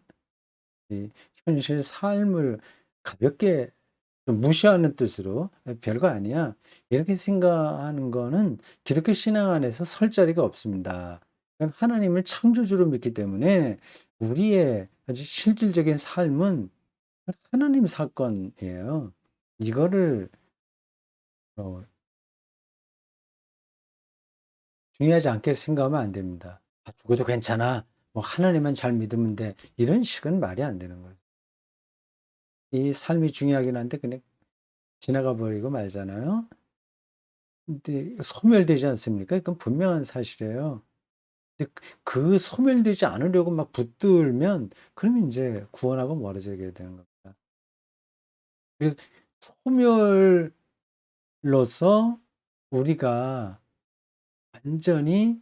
이 현실 삶을 가볍게 좀 무시하는 뜻으로 '별거 아니야.' 이렇게 생각하는 거는 기독교 신앙 안에서 설 자리가 없습니다. 그냥 하나님을 창조주로 믿기 때문에 우리의 아주 실질적인 삶은 하나님 사건이에요. 이거를 어 중요하지 않게 생각하면 안 됩니다. '아 죽어도 괜찮아. 뭐 하나님만 잘 믿으면 돼.' 이런 식은 말이 안 되는 거예요. 이 삶이 중요하긴 한데 그냥 지나가 버리고 말잖아요. 근데 소멸되지 않습니까? 이건 분명한 사실이에요. 근데 그 소멸되지 않으려고 막 붙들면 그러면 인제 구원하고 멀어지게 되는 겁니다. 그래서 소멸로서 우리가 완전히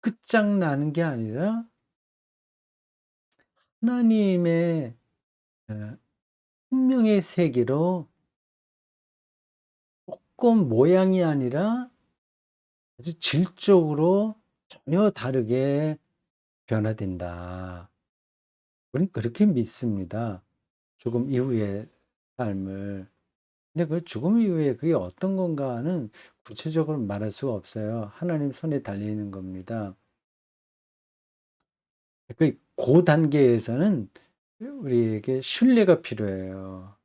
끝장나는 게 아니라 하나님의 어 생명의 세계로 조금 모양이 아니라 아주 질적으로 전혀 다르게 변화된다. 우린 그렇게 믿습니다. 죽음 이후의 삶을. 근데 그 죽음 이후에 그게 어떤 건가는 구체적으로 말할 수가 없어요. 하나님 손에 달려 있는 겁니다. 그 단계에서는 우리에게 신뢰가 필요해요.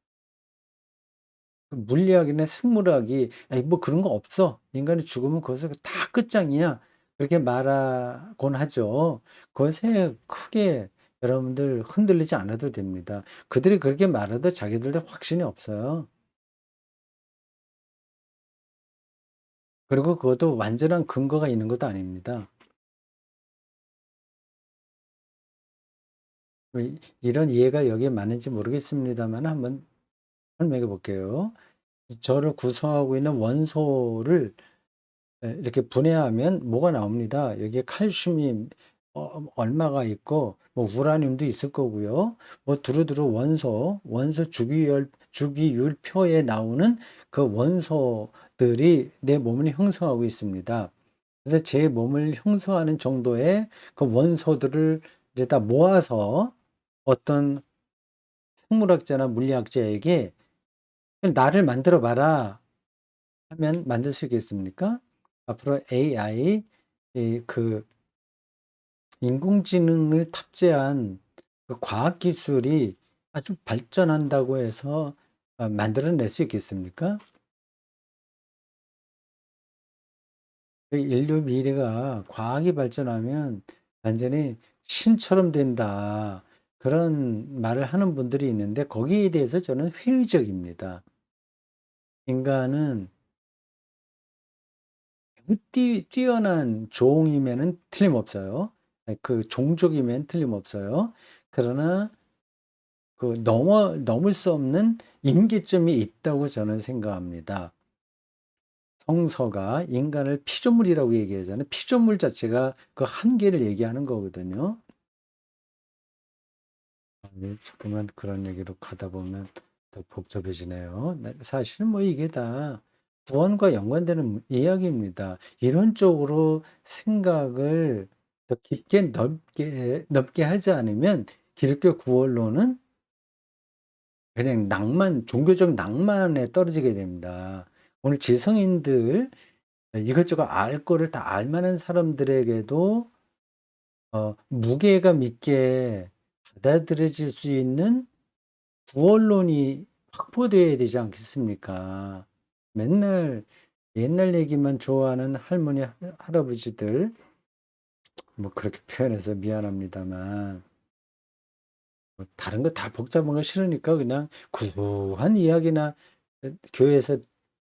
그 물리학이나 생물학이 "아이 뭐 그런 거 없어. 인간의 죽음은 거기서 다 끝장이야." 그렇게 말하곤 하죠. 그것에 크게 여러분들 흔들리지 않아도 됩니다. 그들이 그렇게 말해도 자기들도 확신이 없어요. 그리고 그것도 완전한 근거가 있는 것도 아닙니다. 이런 이해가 여기에 맞는지 모르겠습니다만 한번 설명해 볼게요. 저를 구성하고 있는 원소를 이렇게 분해하면 뭐가 나옵니다. 여기에 칼슘이 얼마가 있고 뭐 우라늄도 있을 거고요. 뭐 두루두루 원소 주기율표에 나오는 그 원소들이 내 몸을 형성하고 있습니다. 그래서 제 몸을 형성하는 정도의 그 원소들을 이제 다 모아서 어떤 생물학자나 물리학자에게 "나를 만들어 봐라." 하면 만들 수 있겠습니까? 앞으로 AI 이 그 인공지능을 탑재한 그 과학 기술이 아주 발전한다고 해서 만들어낼 수 있겠습니까? 그 인류 미래가 과학이 발전하면 완전히 신처럼 된다. 그런 말을 하는 분들이 있는데 거기에 대해서 저는 회의적입니다. 인간은 뛰어난 종이면은 틀림없어요. 그 종족이면 틀림없어요. 그러나 그 넘을 수 없는 임계점이 있다고 저는 생각합니다. 성서가 인간을 피조물이라고 얘기하잖아요. 피조물 자체가 그 한계를 얘기하는 거거든요. 네, 자꾸만 그런 얘기로 가다 보면 더 복잡해지네요. 네, 사실은 뭐 이게 다 구원과 연관되는 이야기입니다. 이론적으로 생각을 더 깊게 넓게 하지 않으면 기독교 구원론은 그냥 종교적 낭만에 떨어지게 됩니다. 오늘 지성인들 이것저것 알 거를 다 알 만한 사람들에게도 무게감 있게 받아들여질 수 있는 구원론이 확보되어야 되지 않겠습니까? 맨날 옛날 얘기만 좋아하는 할머니, 할아버지들 뭐 그렇게 표현해서 미안합니다만 다른 거 다 복잡한 거 싫으니까 그냥 구수한 이야기나 교회에서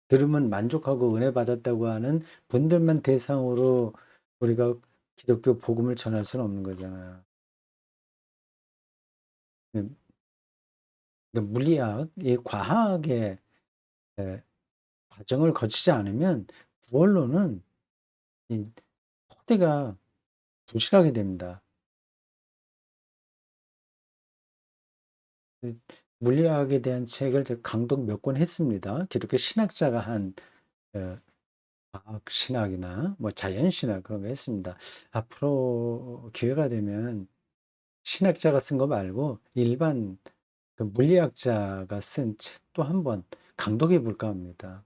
들으면 만족하고 은혜 받았다고 하는 분들만 대상으로 우리가 기독교 복음을 전할 수는 없는 거잖아요. 음 물리학, 이 과학의 예 과정을 거치지 않으면 구원론은 이 토대가 부실하게 됩니다. 그 물리학에 대한 책을 제가 강독 몇 권 했습니다. 기독교 신학자가 한 어 과학 신학이나 뭐 자연 신학 그런 거 했습니다. 앞으로 기회가 되면 신학자가 쓴 거 말고 일반 그 물리학자가 쓴 책도 한번 강독해 볼까 합니다.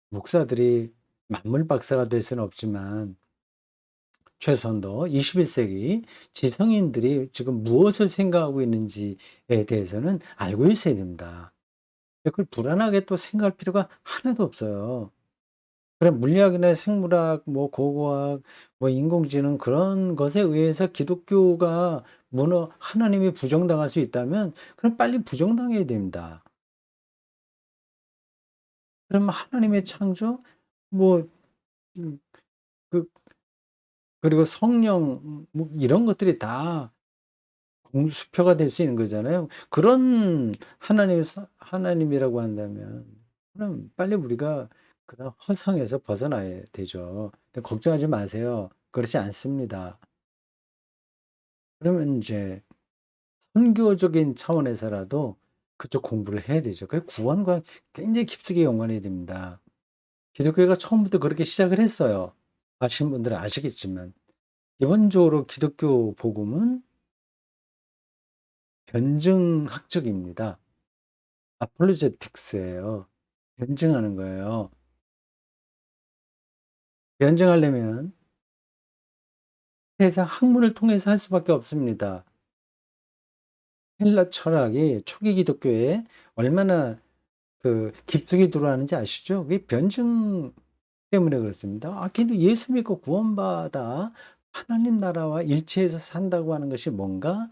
목사들이 만물 박사가 될 수는 없지만 최소한도 21세기 지성인들이 지금 무엇을 생각하고 있는지에 대해서는 알고 있어야 됩니다. 그걸 불안하게 또 생각할 필요가 하나도 없어요. 그럼 물리학이나 생물학, 뭐 고고학, 뭐 인공지능 그런 것에 의해서 기독교가 하나님이 부정당할 수 있다면 그럼 빨리 부정당해야 됩니다. 그럼 하나님의 창조, 뭐, 음, 그, 그리고 성령, 뭐 이런 것들이 다 공수표가 될 수 있는 거잖아요. 그런 하나님이라고 한다면, 그럼 빨리 우리가 그런 허상에서 벗어나야 되죠. 근데 걱정하지 마세요. 그렇지 않습니다. 그러면 이제 선교적인 차원에서라도 그쪽 공부를 해야 되죠. 그 구원과 굉장히 깊숙이 연관해야 됩니다. 기독교가 처음부터 그렇게 시작을 했어요. 아시는 분들은 아시겠지만. 기본적으로 기독교 복음은 변증학적입니다. 아폴로제틱스예요. 변증하는 거예요. 변증하려면 세상 학문을 통해서 할 수밖에 없습니다. 헬라 철학이 초기 기독교에 얼마나 그 깊숙이 들어왔는지 아시죠? 그게 변증 때문에 그렇습니다. 근데 예수 믿고 구원받아 하나님 나라와 일치해서 산다고 하는 것이 뭔가?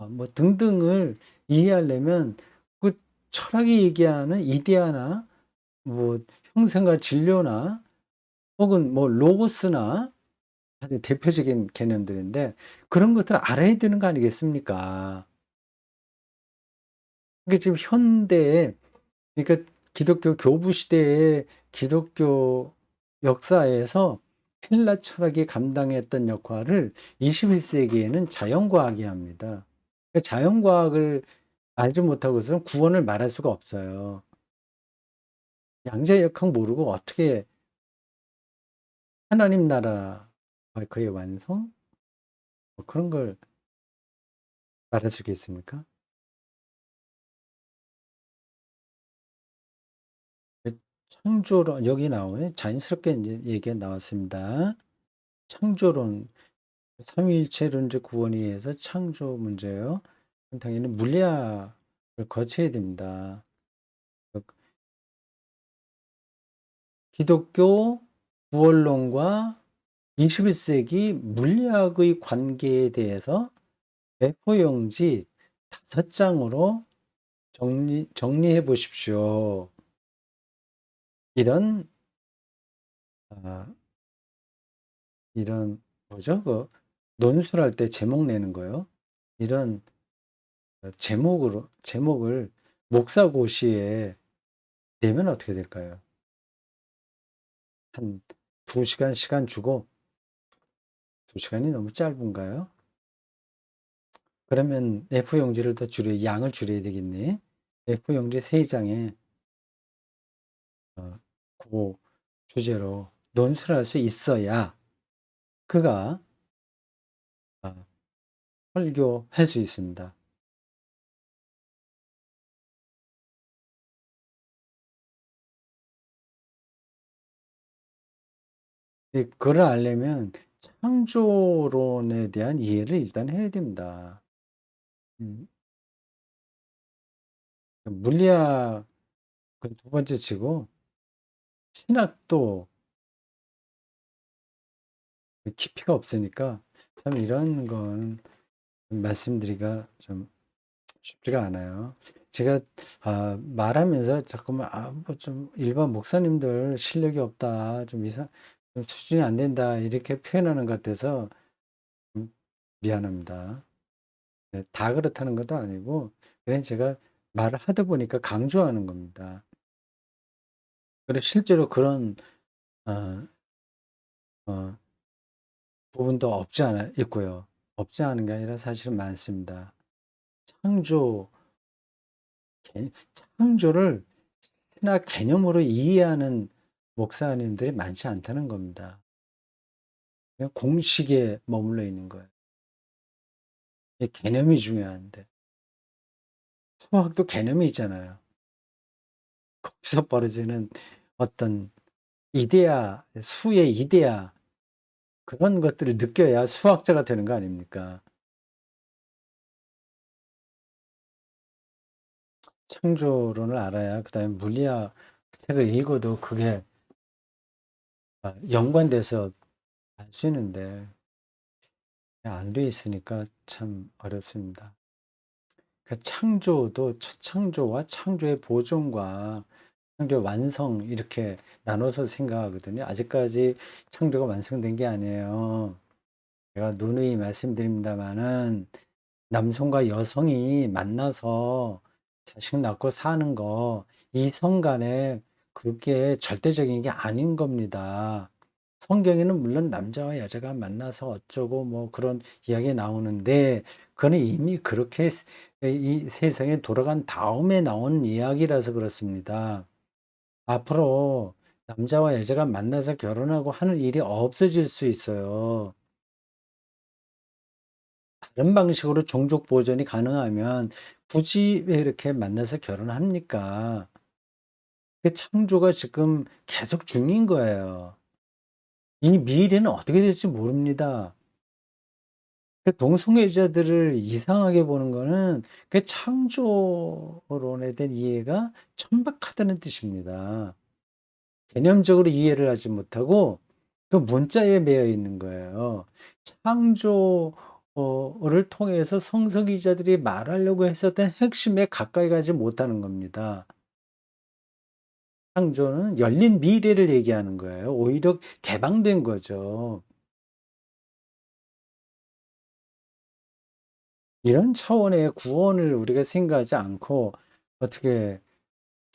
뭐 등등을 이해하려면 그 철학이 얘기하는 이데아나 뭐 형성과 진료나 혹은 뭐 로고스나 아주 대표적인 개념들인데 그런 것들을 알아야 되는 거 아니겠습니까? 그게 지금 현대에 그러니까 기독교 교부 시대의 기독교 역사에서 헬라 철학이 감당했던 역할을 21세기에는 자연과학이 합니다. 그 자연과학을 알지 못하고서는 구원을 말할 수가 없어요. 양자역학 모르고 어떻게 하나님 나라 그의 완성? 뭐 그런 걸 말할 수 있겠습니까? 그 창조론, 여기 나오네. 자연스럽게 이제 얘기가 나왔습니다. 창조론, 삼위일체론적 구원에 의해서 창조 문제요. 당연히 물리학을 거쳐야 됩니다. 그 기독교 구원론과 21세기 물리학의 관계에 대해서 A4용지 5장으로 정리해 보십시오. 이런, 아, 이런, 뭐죠? 논술할 때 제목 내는 거요. 이런 제목을 목사고시에 내면 어떻게 될까요? 한 2시간 시간 주고, 2시간이 너무 짧은가요? 그러면 F 용지를 양을 줄여야 되겠네. F 용지 3장에 그 주제로 논술할 수 있어야 그가 아, 설교할 수 있습니다. 그걸 알려면 창조론에 대한 이해를 일단 해야 됩니다. 음, 물리학 그 두 번째 치고 신학도 깊이가 없으니까 참 이런 건 말씀드리기가 좀 쉽지가 않아요. 제가 말하면서 자꾸만 뭐 좀 일반 목사님들 실력이 없다, 좀 수준이 안 된다 이렇게 표현하는 것 같아서 미안합니다. 네, 다 그렇다는 것도 아니고 그냥 제가 말을 하다 보니까 강조하는 겁니다. 그리고 실제로 그런 어, 어, 부분도 없지 않아 있고요. 없지 않은 게 아니라 사실은 많습니다. 창조, 창조를 신학 개념으로 이해하는 목사님들이 많지 않다는 겁니다. 그냥 공식에 머물러 있는 거예요. 이 개념이 중요한데 수학도 개념이 있잖아요. 거기서 벌어지는 어떤 이데아, 수의 이데아 그런 것들을 느껴야 수학자가 되는 거 아닙니까? 창조론을 알아야 그다음에 물리학 책을 읽어도 그게 연관돼서 알 수 있는데 안 돼 있으니까 참 어렵습니다. 그 창조도 첫 창조와 창조의 보존과 창조 완성 이렇게 나눠서 생각하거든요. 아직까지 창조가 완성된 게 아니에요. 제가 누누이 말씀드립니다마는 남성과 여성이 만나서 자식 낳고 사는 거, 이성 간에 그게 절대적인 게 아닌 겁니다. 성경에는 물론 남자와 여자가 만나서 어쩌고 뭐 그런 이야기 나오는데, 그거는 이미 그렇게 이 세상에 돌아간 다음에 나온 이야기라서 그렇습니다. 앞으로 남자와 여자가 만나서 결혼하고 하는 일이 없어질 수 있어요. 다른 방식으로 종족 보존이 가능하면 굳이 왜 이렇게 만나서 결혼합니까? 그 창조가 지금 계속 중인 거예요. 이 미래는 어떻게 될지 모릅니다. 그 동성애자들을 이상하게 보는 거는 그 창조론에 대한 이해가 천박하다는 뜻입니다. 개념적으로 이해를 하지 못하고 그 문자에 매여 있는 거예요. 창조를 통해서 성서기자들이 말하려고 했었던 핵심에 가까이 가지 못하는 겁니다. 창조는 열린 미래를 얘기하는 거예요. 오히려 개방된 거죠. 이런 차원의 구원을 우리가 생각하지 않고 어떻게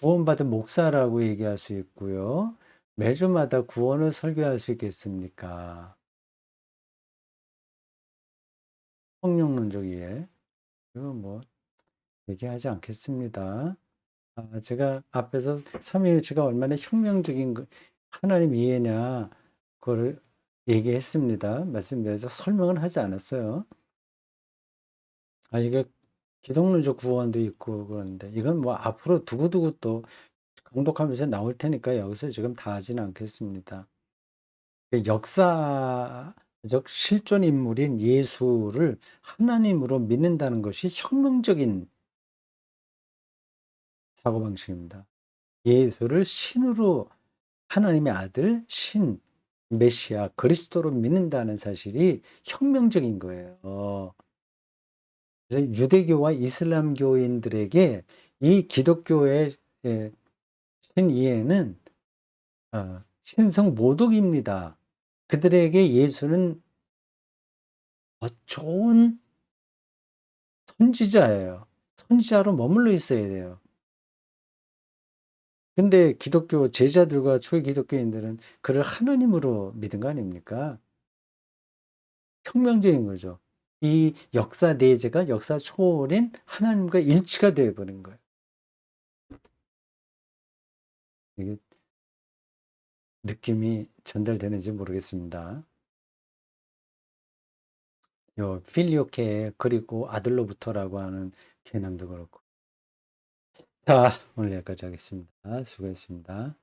구원받은 목사라고 얘기할 수 있고요. 매주마다 구원을 설교할 수 있겠습니까? 성령론적 이해. 이거 뭐 얘기하지 않겠습니다. 제가 앞에서 삼위일체가 얼마나 혁명적인 하나님 이해냐, 그거를 얘기했습니다. 말씀드려서 설명을 하지 않았어요. 이게 기독론적 구원도 있고 그런데 이건 뭐 앞으로 두고두고 또 강독하면서 나올 테니까 여기서 지금 다 하지는 않겠습니다. 그 역사적 실존 인물인 예수를 하나님으로 믿는다는 것이 혁명적인 사고방식입니다. 예수를 신으로 하나님의 아들, 신, 메시아, 그리스도로 믿는다는 사실이 혁명적인 거예요. 그래서 유대교와 이슬람교인들에게 이 기독교의 신이해는 신성 모독입니다. 그들에게 예수는 좋은 선지자예요. 선지자로 머물러 있어야 돼요. 근데 기독교 제자들과 초기 기독교인들은 그를 하나님으로 믿은 거 아닙니까? 혁명적인 거죠. 이 역사 내재가 역사 초월인 하나님과 일치가 되어 버린 거예요. 이게 느낌이 전달되는지 모르겠습니다. 요 필리오케 그리고 아들로부터라고 하는 개념도 그렇고. 자, 오늘 여기까지 하겠습니다. 수고했습니다.